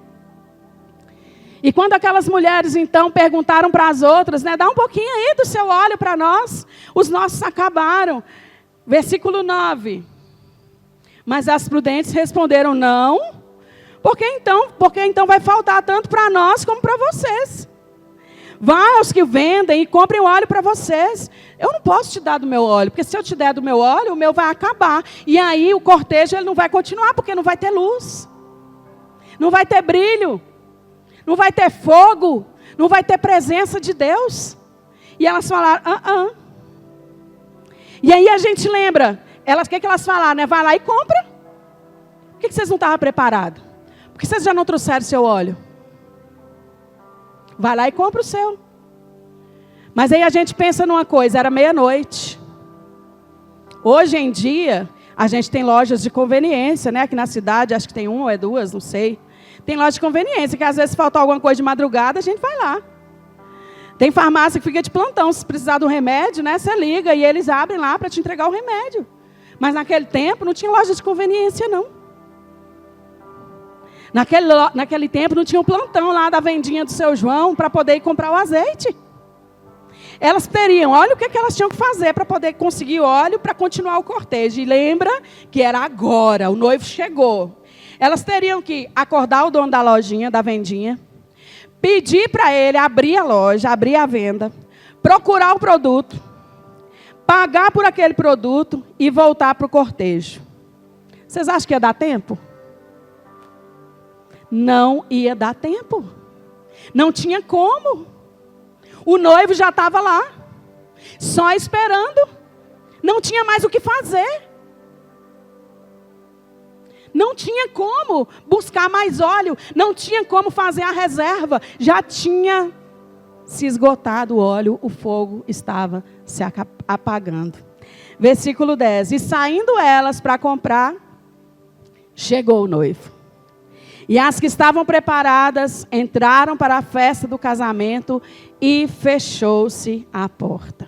E quando aquelas mulheres então perguntaram para as outras, né, dá um pouquinho aí do seu óleo para nós, os nossos acabaram. Versículo 9. Mas as prudentes responderam, não, porque então vai faltar tanto para nós como para vocês. Vá aos que vendem e comprem o óleo para vocês. Eu não posso te dar do meu óleo, porque se eu te der do meu óleo, o meu vai acabar. E aí o cortejo ele não vai continuar, porque não vai ter luz. Não vai ter brilho. Não vai ter fogo. Não vai ter presença de Deus. E elas falaram, E aí a gente lembra, o que elas falaram, né? Vai lá e compra. Por que vocês não estavam preparados? Por que vocês já não trouxeram seu óleo? Vai lá e compra o seu. Mas aí a gente pensa numa coisa, era meia-noite. Hoje em dia, a gente tem lojas de conveniência, né? Aqui na cidade, acho que tem uma ou é duas, não sei. Tem loja de conveniência, que às vezes falta alguma coisa de madrugada, a gente vai lá. Tem farmácia que fica de plantão, se precisar de um remédio, né? Você liga e eles abrem lá para te entregar o remédio. Mas naquele tempo não tinha loja de conveniência, não. Naquele tempo não tinha um plantão lá da vendinha do seu João para poder ir comprar o azeite. Elas teriam, olha o que elas tinham que fazer para poder conseguir óleo para continuar o cortejo. E lembra que era agora, o noivo chegou. Elas teriam que acordar o dono da lojinha, da vendinha, pedir para ele abrir a loja, abrir a venda, procurar o produto, pagar por aquele produto e voltar para o cortejo. Vocês acham que ia dar tempo? Não ia dar tempo. Não tinha como. O noivo já estava lá, só esperando. Não tinha mais o que fazer. Não tinha como buscar mais óleo. Não tinha como fazer a reserva. Já tinha se esgotado o óleo. O fogo estava se apagando. Versículo 10. E saindo elas para comprar, chegou o noivo. E as que estavam preparadas entraram para a festa do casamento e fechou-se a porta.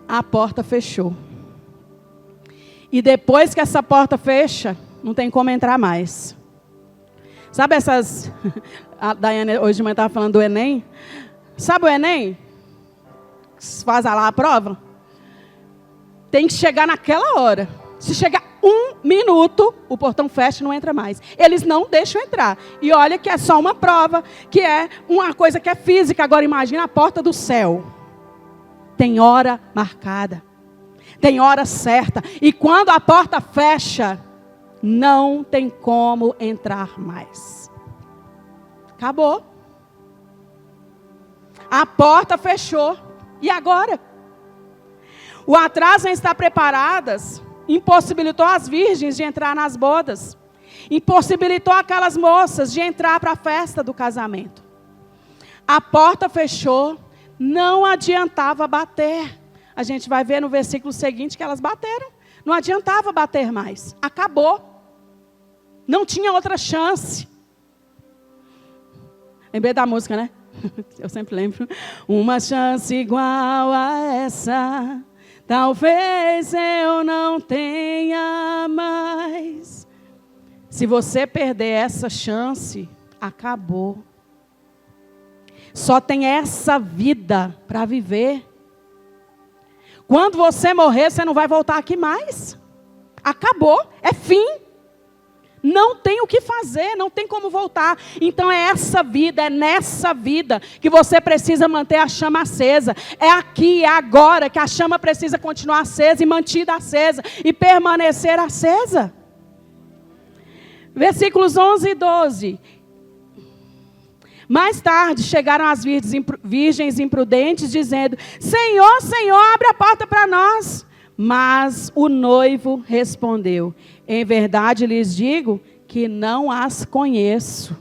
A porta fechou. E depois que essa porta fecha, não tem como entrar mais. Sabe essas... A Daiane hoje de manhã estava falando do Enem. Sabe o Enem? Faz lá a prova. Tem que chegar naquela hora. Se chegar 1 minuto, o portão fecha e não entra mais. Eles não deixam entrar. E olha que é só uma prova, que é uma coisa que é física. Agora imagina a porta do céu. Tem hora marcada. Tem hora certa. E quando a porta fecha, não tem como entrar mais. Acabou. A porta fechou. E agora? O atraso em estar preparadas impossibilitou as virgens de entrar nas bodas. Impossibilitou aquelas moças de entrar para a festa do casamento. A porta fechou, não adiantava bater. A gente vai ver no versículo seguinte que elas bateram. Não adiantava bater mais. Acabou. Não tinha outra chance. Lembrei da música, né? Eu sempre lembro. Uma chance igual a essa, talvez eu não tenha mais. Se você perder essa chance, acabou. Só tem essa vida para viver. Quando você morrer, você não vai voltar aqui mais. Acabou, é fim. Não tem o que fazer, não tem como voltar. Então é essa vida, é nessa vida que você precisa manter a chama acesa. É aqui, é agora que a chama precisa continuar acesa e mantida acesa e permanecer acesa. Versículos 11 e 12. Mais tarde chegaram as virgens imprudentes dizendo: Senhor, Senhor, abre a porta para nós. Mas o noivo respondeu: em verdade lhes digo que não as conheço.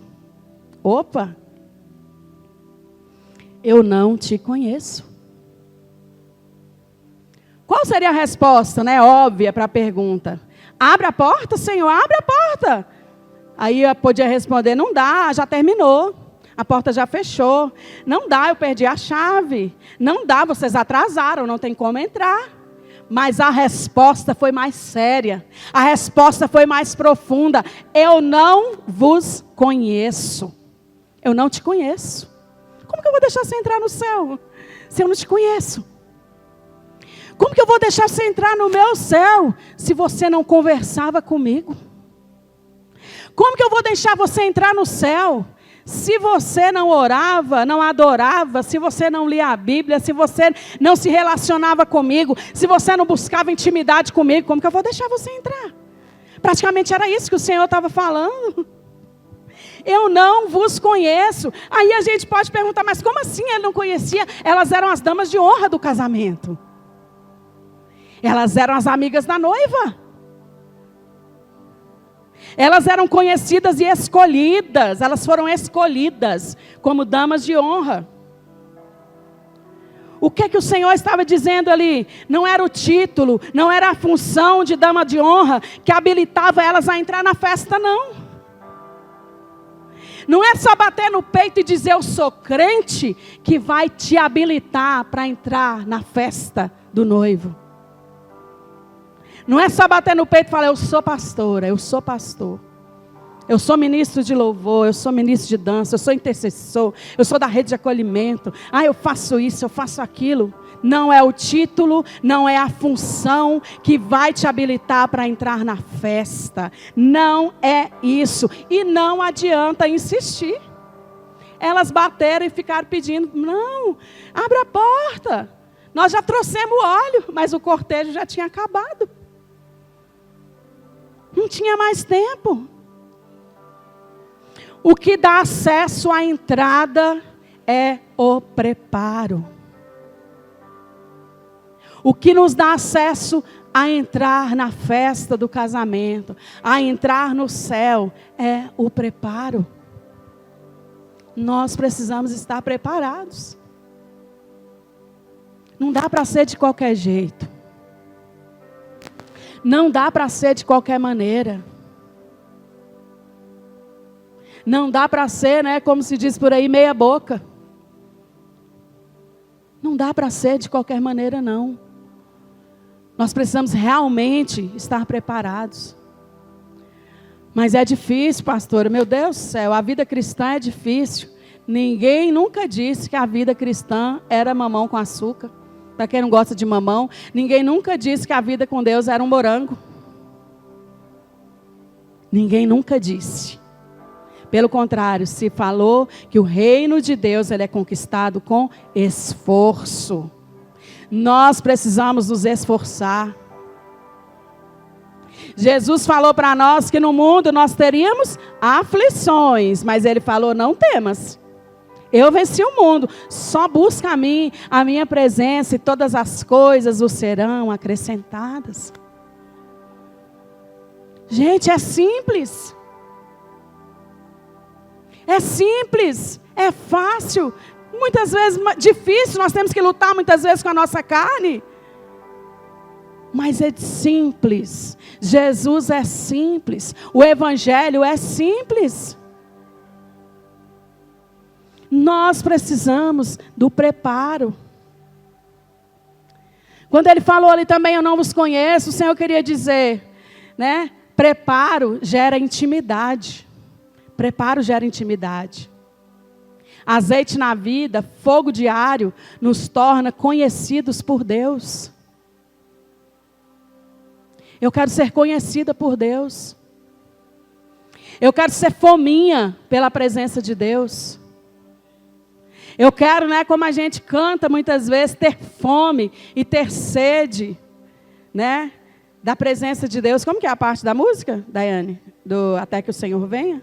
Opa! Eu não te conheço. Qual seria a resposta, né, óbvia para a pergunta? Abre a porta, Senhor, abre a porta. Aí eu podia responder: não dá, já terminou. A porta já fechou. Não dá, eu perdi a chave. Não dá, vocês atrasaram, não tem como entrar. Mas a resposta foi mais séria. A resposta foi mais profunda. Eu não vos conheço. Eu não te conheço. Como que eu vou deixar você entrar no céu se eu não te conheço? Como que eu vou deixar você entrar no meu céu se você não conversava comigo? Como que eu vou deixar você entrar no céu se você não orava, não adorava, se você não lia a Bíblia, se você não se relacionava comigo, se você não buscava intimidade comigo? Como que eu vou deixar você entrar? Praticamente era isso que o Senhor estava falando. Eu não vos conheço. Aí a gente pode perguntar: mas como assim ele não conhecia? Elas eram as damas de honra do casamento. Elas eram as amigas da noiva. Elas eram conhecidas e escolhidas. Elas foram escolhidas como damas de honra. O que que o Senhor estava dizendo ali? Não era o título, não era a função de dama de honra que habilitava elas a entrar na festa, não. Não é só bater no peito e dizer eu sou crente que vai te habilitar para entrar na festa do noivo. Não é só bater no peito e falar: eu sou pastora, eu sou pastor. Eu sou ministro de louvor, eu sou ministro de dança, eu sou intercessor, eu sou da rede de acolhimento. Eu faço isso, eu faço aquilo. Não é o título, não é a função que vai te habilitar para entrar na festa. Não é isso. E não adianta insistir. Elas bateram e ficaram pedindo: não, abre a porta. Nós já trouxemos óleo, mas o cortejo já tinha acabado. Não tinha mais tempo. O que dá acesso à entrada é o preparo. O que nos dá acesso a entrar na festa do casamento, a entrar no céu, é o preparo. Nós precisamos estar preparados. Não dá para ser de qualquer jeito. Não dá para ser de qualquer maneira. Não dá para ser, né, como se diz por aí, meia boca. Não dá para ser de qualquer maneira, não. Nós precisamos realmente estar preparados. Mas é difícil, pastora. Meu Deus do céu, a vida cristã é difícil. Ninguém nunca disse que a vida cristã era mamão com açúcar. Para quem não gosta de mamão, ninguém nunca disse que a vida com Deus era um morango. Ninguém nunca disse. Pelo contrário, se falou que o reino de Deus ele é conquistado com esforço. Nós precisamos nos esforçar. Jesus falou para nós que no mundo nós teríamos aflições, mas ele falou: não temas. Eu venci o mundo. Só busca a mim, a minha presença, e todas as coisas o serão acrescentadas. Gente, é simples. É simples, é fácil. Muitas vezes difícil, nós temos que lutar muitas vezes com a nossa carne. Mas é simples. Jesus é simples. O Evangelho é simples. Nós precisamos do preparo. Quando ele falou ali também, eu não vos conheço, o Senhor queria dizer, né? Preparo gera intimidade. Preparo gera intimidade. Azeite na vida, fogo diário, nos torna conhecidos por Deus. Eu quero ser conhecida por Deus. Eu quero ser fominha pela presença de Deus. Eu quero, né, como a gente canta muitas vezes, ter fome e ter sede, né, da presença de Deus. Como que é a parte da música, Daiane? Do Até que o Senhor venha?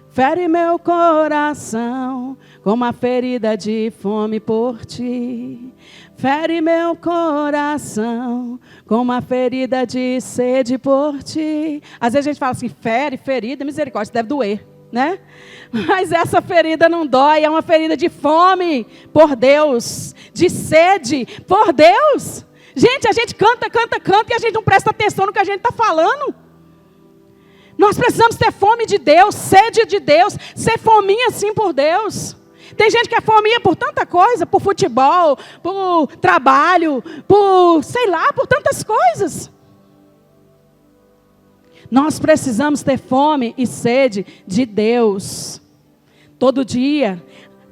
Fere meu coração com uma ferida de fome por ti. Fere meu coração com uma ferida de sede por ti. Às vezes a gente fala assim, ferida, misericórdia, deve doer, né? Mas essa ferida não dói, é uma ferida de fome por Deus, de sede por Deus. Gente, a gente canta e a gente não presta atenção no que a gente está falando. Nós precisamos ter fome de Deus, sede de Deus, ser fominha assim por Deus. Tem gente que é fominha por tanta coisa, por futebol, por trabalho, por, sei lá, por tantas coisas. Nós precisamos ter fome e sede de Deus. Todo dia,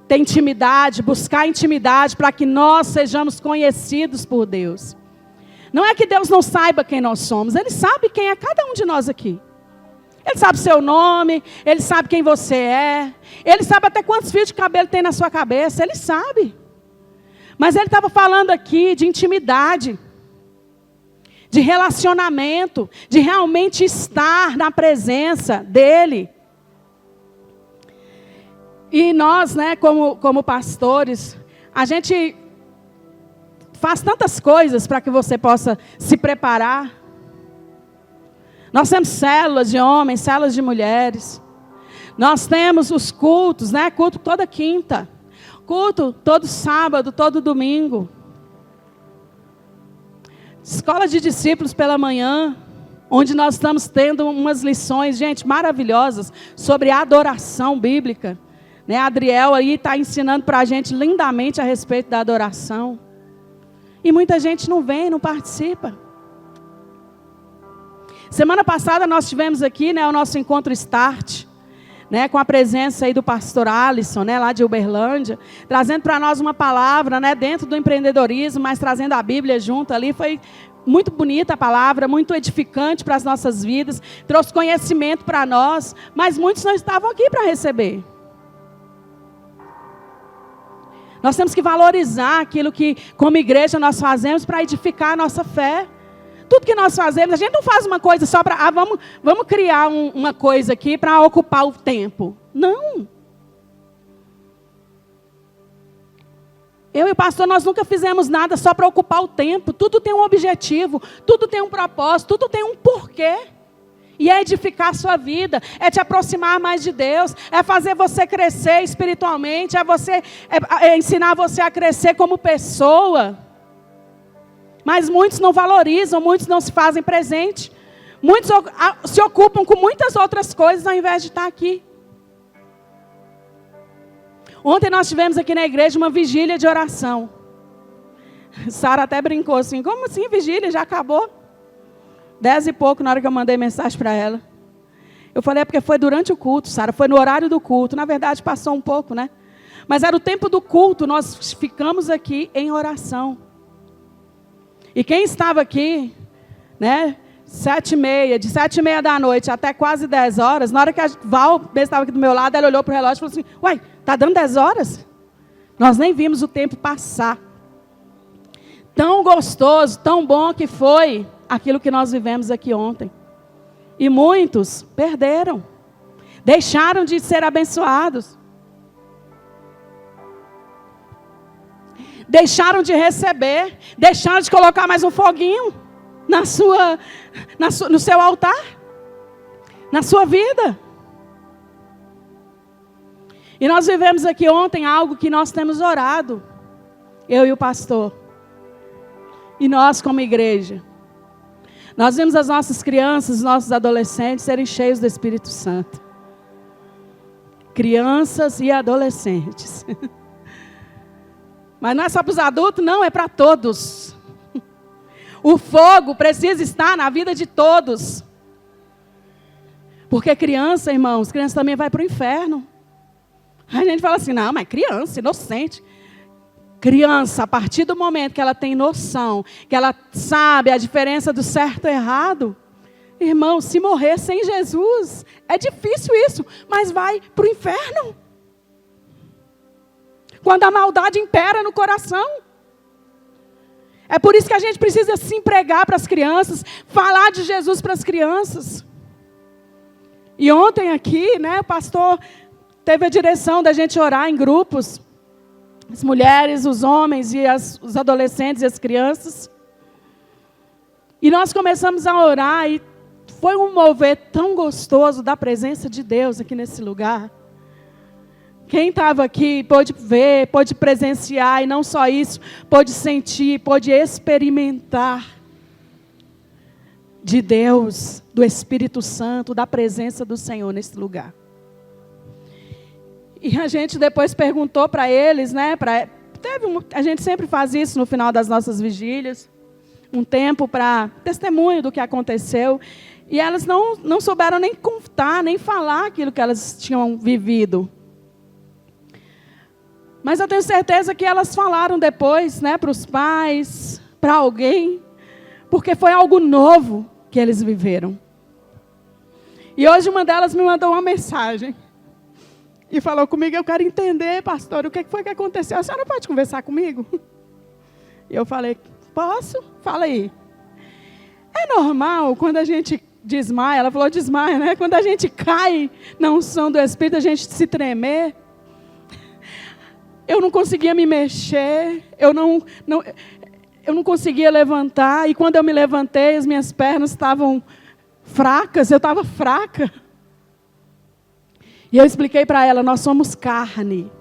ter intimidade, buscar intimidade para que nós sejamos conhecidos por Deus. Não é que Deus não saiba quem nós somos, Ele sabe quem é cada um de nós aqui. Ele sabe seu nome, Ele sabe quem você é, Ele sabe até quantos fios de cabelo tem na sua cabeça, Ele sabe. Mas Ele estava falando aqui de intimidade, de relacionamento, de realmente estar na presença dEle. E nós, né, como pastores, a gente faz tantas coisas para que você possa se preparar. Nós temos células de homens, células de mulheres. Nós temos os cultos, né? Culto toda quinta. Culto todo sábado, todo domingo. Escola de discípulos pela manhã, onde nós estamos tendo umas lições, gente, maravilhosas, sobre adoração bíblica. Né? A Adriel aí está ensinando para a gente lindamente a respeito da adoração. E muita gente não vem, não participa. Semana passada nós tivemos aqui, né, o nosso encontro Start, né, com a presença aí do pastor Alisson, né, lá de Uberlândia, trazendo para nós uma palavra, né, dentro do empreendedorismo, mas trazendo a Bíblia junto ali. Foi muito bonita a palavra, muito edificante para as nossas vidas, trouxe conhecimento para nós, mas muitos não estavam aqui para receber. Nós temos que valorizar aquilo que, como igreja, nós fazemos para edificar a nossa fé. Tudo que nós fazemos, a gente não faz uma coisa só para, vamos criar uma coisa aqui para ocupar o tempo. Não. Eu e o pastor, nós nunca fizemos nada só para ocupar o tempo. Tudo tem um objetivo, tudo tem um propósito, tudo tem um porquê. E é edificar a sua vida, é te aproximar mais de Deus, é fazer você crescer espiritualmente, é ensinar você a crescer como pessoa. Mas muitos não valorizam, muitos não se fazem presente. Muitos se ocupam com muitas outras coisas ao invés de estar aqui. Ontem nós tivemos aqui na igreja uma vigília de oração. Sara até brincou assim, como assim vigília? Já acabou? 10 e pouco na hora que eu mandei mensagem para ela. Eu falei, é porque foi durante o culto, Sara, foi no horário do culto. Na verdade passou um pouco, né? Mas era o tempo do culto, nós ficamos aqui em oração. E quem estava aqui, né, 7h30, de 7h30 da noite até quase 10 horas, na hora que a Val estava aqui do meu lado, ela olhou para o relógio e falou assim, uai, está dando 10 horas? Nós nem vimos o tempo passar. Tão gostoso, tão bom que foi aquilo que nós vivemos aqui ontem. E muitos perderam. Deixaram de ser abençoados. Deixaram de receber. Deixaram de colocar mais um foguinho no seu altar. Na sua vida. E nós vivemos aqui ontem algo que nós temos orado. Eu e o pastor. E nós como igreja. Nós vimos as nossas crianças, os nossos adolescentes serem cheios do Espírito Santo. Crianças e adolescentes. Mas não é só para os adultos, não, é para todos. O fogo precisa estar na vida de todos. Porque criança, irmãos, criança também vai para o inferno. A gente fala assim, não, mas criança, inocente. Criança, a partir do momento que ela tem noção, que ela sabe a diferença do certo e errado, irmão, se morrer sem Jesus, é difícil isso, mas vai para o inferno. Quando a maldade impera no coração. É por isso que a gente precisa se empregar para as crianças, falar de Jesus para as crianças. E ontem aqui, né, o pastor teve a direção da gente orar em grupos. As mulheres, os homens, e os adolescentes e as crianças. E nós começamos a orar e foi um mover tão gostoso da presença de Deus aqui nesse lugar. Quem estava aqui pôde ver, pôde presenciar, e não só isso, pôde sentir, pôde experimentar de Deus, do Espírito Santo, da presença do Senhor nesse lugar. E a gente depois perguntou para eles, né? A gente sempre faz isso no final das nossas vigílias, um tempo para testemunho do que aconteceu. E elas não souberam nem contar, nem falar aquilo que elas tinham vivido. Mas eu tenho certeza que elas falaram depois, né, para os pais, para alguém, porque foi algo novo que eles viveram. E hoje uma delas me mandou uma mensagem. E falou comigo, eu quero entender, pastor, o que foi que aconteceu? A senhora pode conversar comigo? E eu falei, posso? Fala aí. É normal, quando a gente desmaia, ela falou desmaia, né? Quando a gente cai na unção do Espírito, a gente se tremer. Eu não conseguia me mexer, eu não conseguia levantar. E quando eu me levantei, as minhas pernas estavam fracas, eu estava fraca. E eu expliquei para ela, nós somos carne,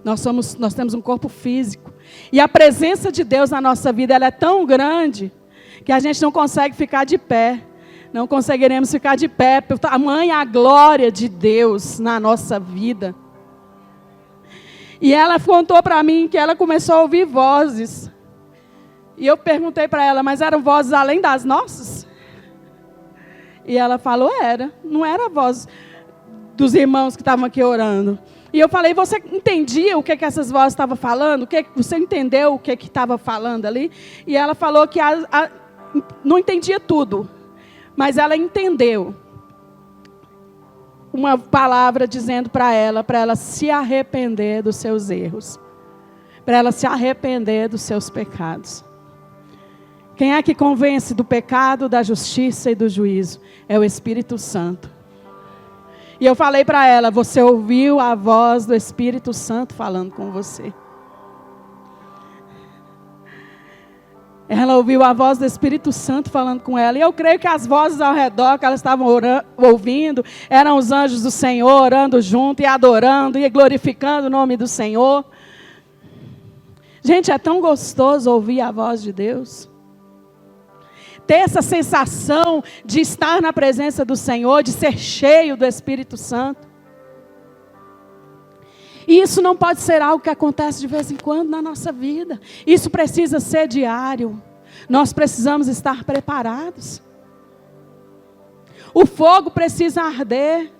nós temos um corpo físico. E a presença de Deus na nossa vida, ela é tão grande, que a gente não consegue ficar de pé. Não conseguiremos ficar de pé, pelo tamanho a glória de Deus na nossa vida. E ela contou para mim que ela começou a ouvir vozes. E eu perguntei para ela, mas eram vozes além das nossas? E ela falou, não era a voz dos irmãos que estavam aqui orando. E eu falei, você entendia o que essas vozes estavam falando? Você entendeu o que estava falando ali? E ela falou que não entendia tudo, mas ela entendeu uma palavra dizendo para ela se arrepender dos seus erros, para ela se arrepender dos seus pecados. Quem é que convence do pecado, da justiça e do juízo? É o Espírito Santo. E eu falei para ela, você ouviu a voz do Espírito Santo falando com você. Ela ouviu a voz do Espírito Santo falando com ela. E eu creio que as vozes ao redor que elas estavam ouvindo, eram os anjos do Senhor, orando junto e adorando e glorificando o nome do Senhor. Gente, é tão gostoso ouvir a voz de Deus. Ter essa sensação de estar na presença do Senhor, de ser cheio do Espírito Santo. E isso não pode ser algo que acontece de vez em quando na nossa vida. Isso precisa ser diário. Nós precisamos estar preparados. O fogo precisa arder.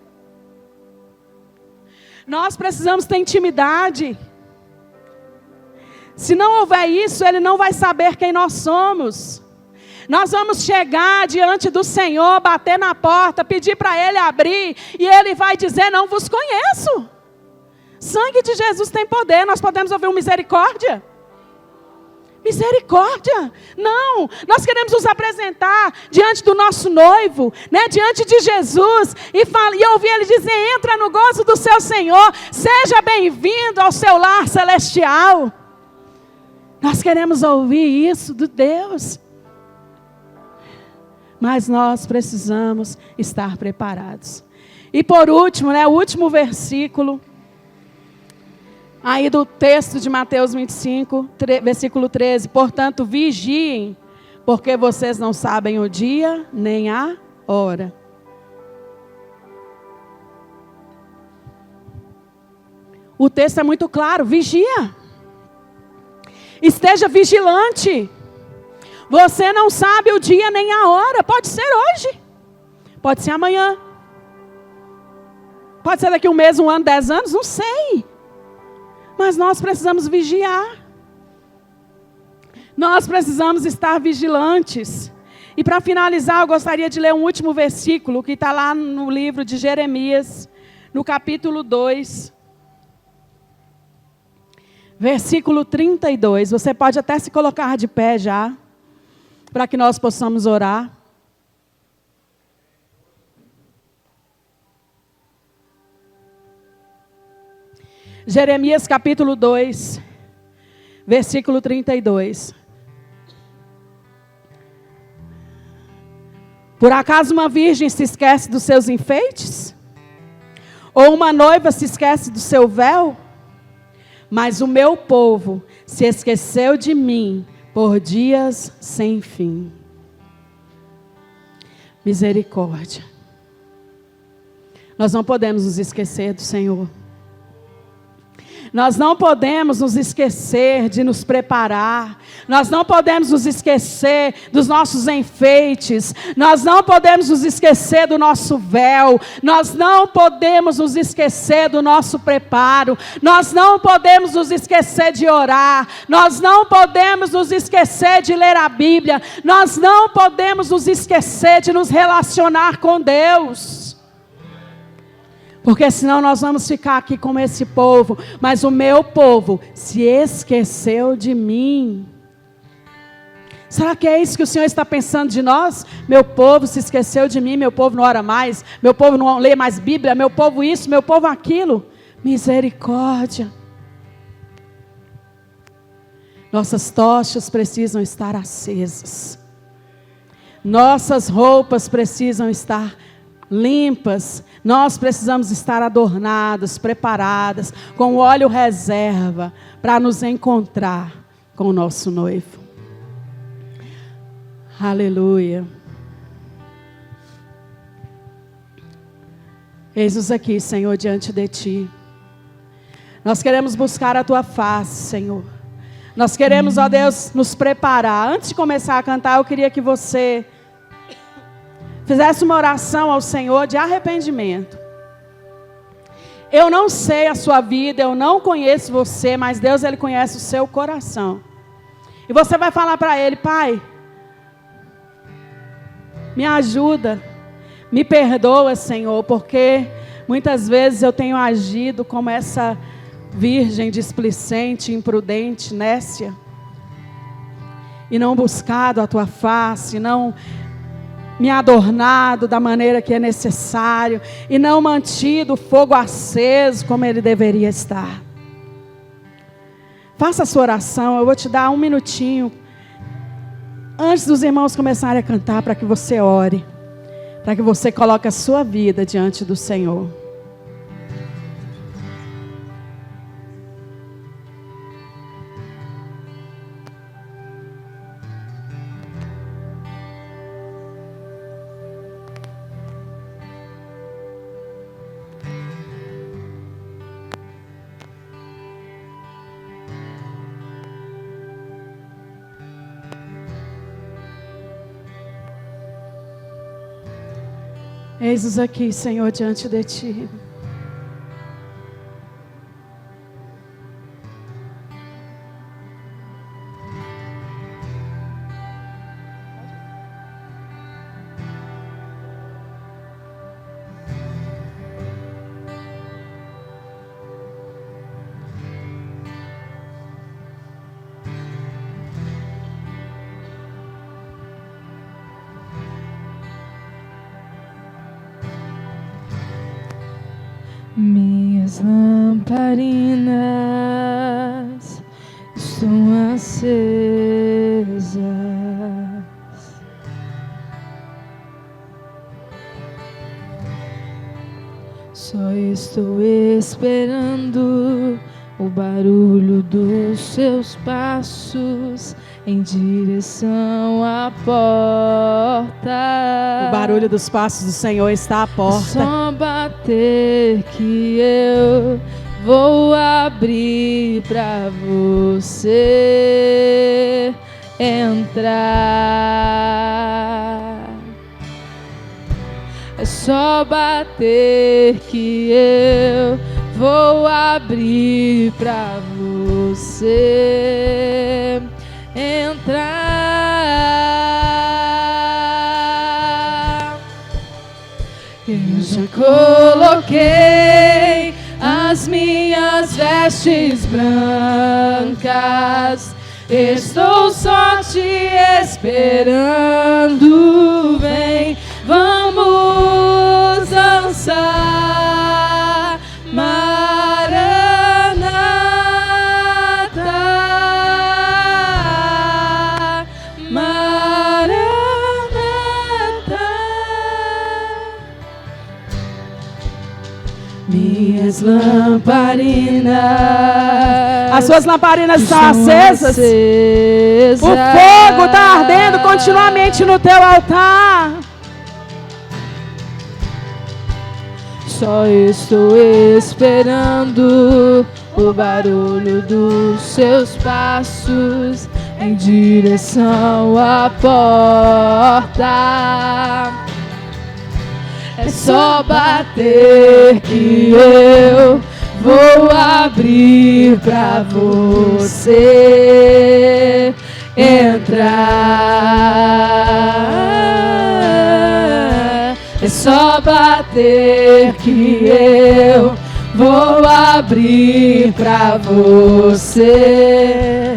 Nós precisamos ter intimidade. Se não houver isso, ele não vai saber quem nós somos. Nós vamos chegar diante do Senhor, bater na porta, pedir para Ele abrir, e Ele vai dizer, não vos conheço. Sangue de Jesus tem poder, nós podemos ouvir uma misericórdia. Misericórdia. Não, nós queremos nos apresentar diante do nosso noivo, né, diante de Jesus, e ouvir Ele dizer: entra no gozo do seu Senhor, seja bem-vindo ao seu lar celestial. Nós queremos ouvir isso de Deus. Mas nós precisamos estar preparados. E por último, né, o último versículo aí do texto de Mateus 25, versículo 13. Portanto, vigiem, porque vocês não sabem o dia nem a hora. O texto é muito claro: vigia. Esteja vigilante. Você não sabe o dia nem a hora. Pode ser hoje, pode ser amanhã, pode ser daqui a um mês, um ano, 10 anos, não sei. Mas nós precisamos vigiar. Nós precisamos estar vigilantes. E para finalizar, eu gostaria de ler um último versículo que está lá no livro de Jeremias, no capítulo 2, versículo 32. Você pode até se colocar de pé já, para que nós possamos orar. Jeremias capítulo 2, versículo 32. Por acaso uma virgem se esquece dos seus enfeites? Ou uma noiva se esquece do seu véu? Mas o meu povo se esqueceu de mim por dias sem fim. Misericórdia. Nós não podemos nos esquecer do Senhor. Nós não podemos nos esquecer de nos preparar. Nós não podemos nos esquecer dos nossos enfeites. Nós não podemos nos esquecer do nosso véu. Nós não podemos nos esquecer do nosso preparo. Nós não podemos nos esquecer de orar. Nós não podemos nos esquecer de ler a Bíblia. Nós não podemos nos esquecer de nos relacionar com Deus. Porque senão nós vamos ficar aqui como esse povo. Mas o meu povo se esqueceu de mim. Será que é isso que o Senhor está pensando de nós? Meu povo se esqueceu de mim, meu povo não ora mais, meu povo não lê mais Bíblia, meu povo isso, meu povo aquilo. Misericórdia. Nossas tochas precisam estar acesas. Nossas roupas precisam estar limpas. Nós precisamos estar adornadas, preparadas, com óleo reserva, para nos encontrar com o nosso noivo. Aleluia. Eis-nos aqui, Senhor, diante de Ti. Nós queremos buscar a Tua face, Senhor. Nós queremos, ó Deus, nos preparar. Antes de começar a cantar, eu queria que você fizesse uma oração ao Senhor de arrependimento. Eu não sei a sua vida, eu não conheço você, mas Deus, Ele conhece o seu coração. E você vai falar para Ele: Pai, me ajuda, me perdoa, Senhor, porque muitas vezes eu tenho agido como essa virgem displicente, imprudente, nécia, e não buscado a Tua face, não me adornado da maneira que é necessário, e não mantido o fogo aceso como ele deveria estar. Faça a sua oração. Eu vou te dar um minutinho antes dos irmãos começarem a cantar, para que você ore, para que você coloque a sua vida diante do Senhor. Eis-nos aqui, Senhor, diante de Ti. Minhas lamparinas estão acesas. Só estou esperando o barulho dos seus passos em direção à porta. O barulho dos passos do Senhor está à porta. Só bater que eu vou abrir pra você entrar. É só bater que eu vou abrir pra você entrar. Eu já coloquei as minhas vestes brancas, estou só te esperando. Vem, vamos dançar, Maranata, Maranata. Minhas lamparinas, as suas lamparinas estão acesas. O fogo está ardendo continuamente no teu altar. Só estou esperando o barulho dos seus passos em direção à porta. É só bater que eu vou abrir pra você entrar. É só bater que eu vou abrir pra você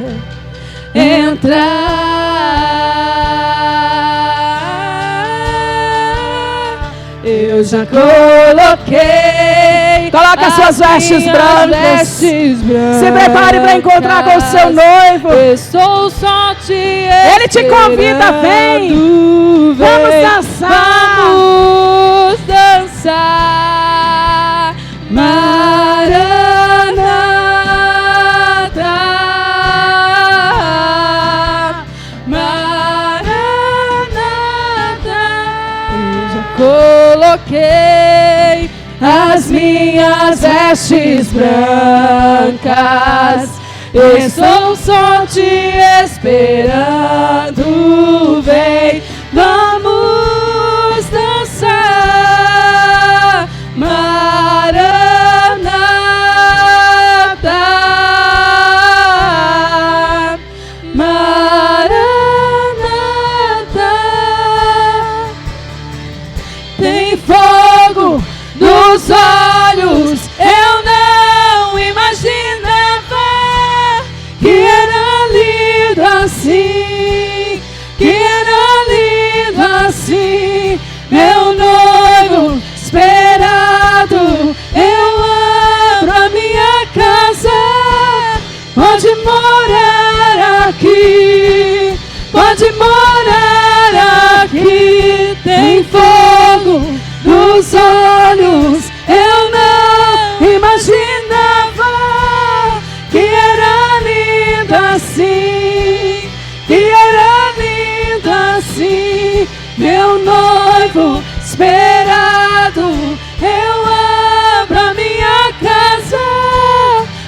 entrar. Eu já coloquei. Coloque as suas vestes brancas. Se prepare para encontrar com o seu noivo. Estou só te esperando. Ele te convida, vem. Vamos dançar. Vamos dançar. Maranata, Maranata. Eu já coloquei as minhas vestes brancas, estou só te esperando. Vem, vamos dançar, Maranata, Maranata. Tem fogo nos olhos, eu não imaginava que era lindo assim, que era lindo assim. Meu noivo esperado, eu abro a minha casa, pode morar aqui, pode morar aqui. Tem fogo nos olhos, eu não imaginava que era lindo assim, que era lindo assim. Meu noivo esperado, eu abro a minha casa,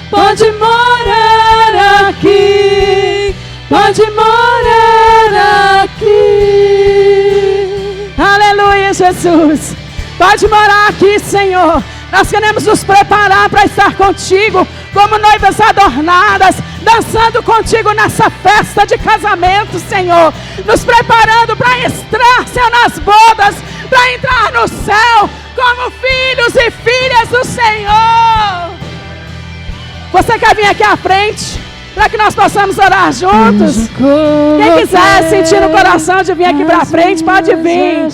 pode morar aqui, pode morar aqui. Aleluia, Jesus. Pode morar aqui, Senhor. Nós queremos nos preparar para estar contigo como noivas adornadas, dançando contigo nessa festa de casamento, Senhor. Nos preparando para entrar, Senhor, nas bodas, para entrar no céu como filhos e filhas do Senhor. Você quer vir aqui à frente? para que nós possamos orar juntos. Quem quiser sentir no coração de vir aqui para frente, pode vir.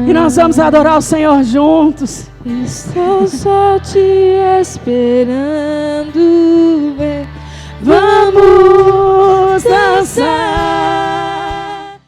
E nós vamos adorar o Senhor juntos. Estou só te esperando.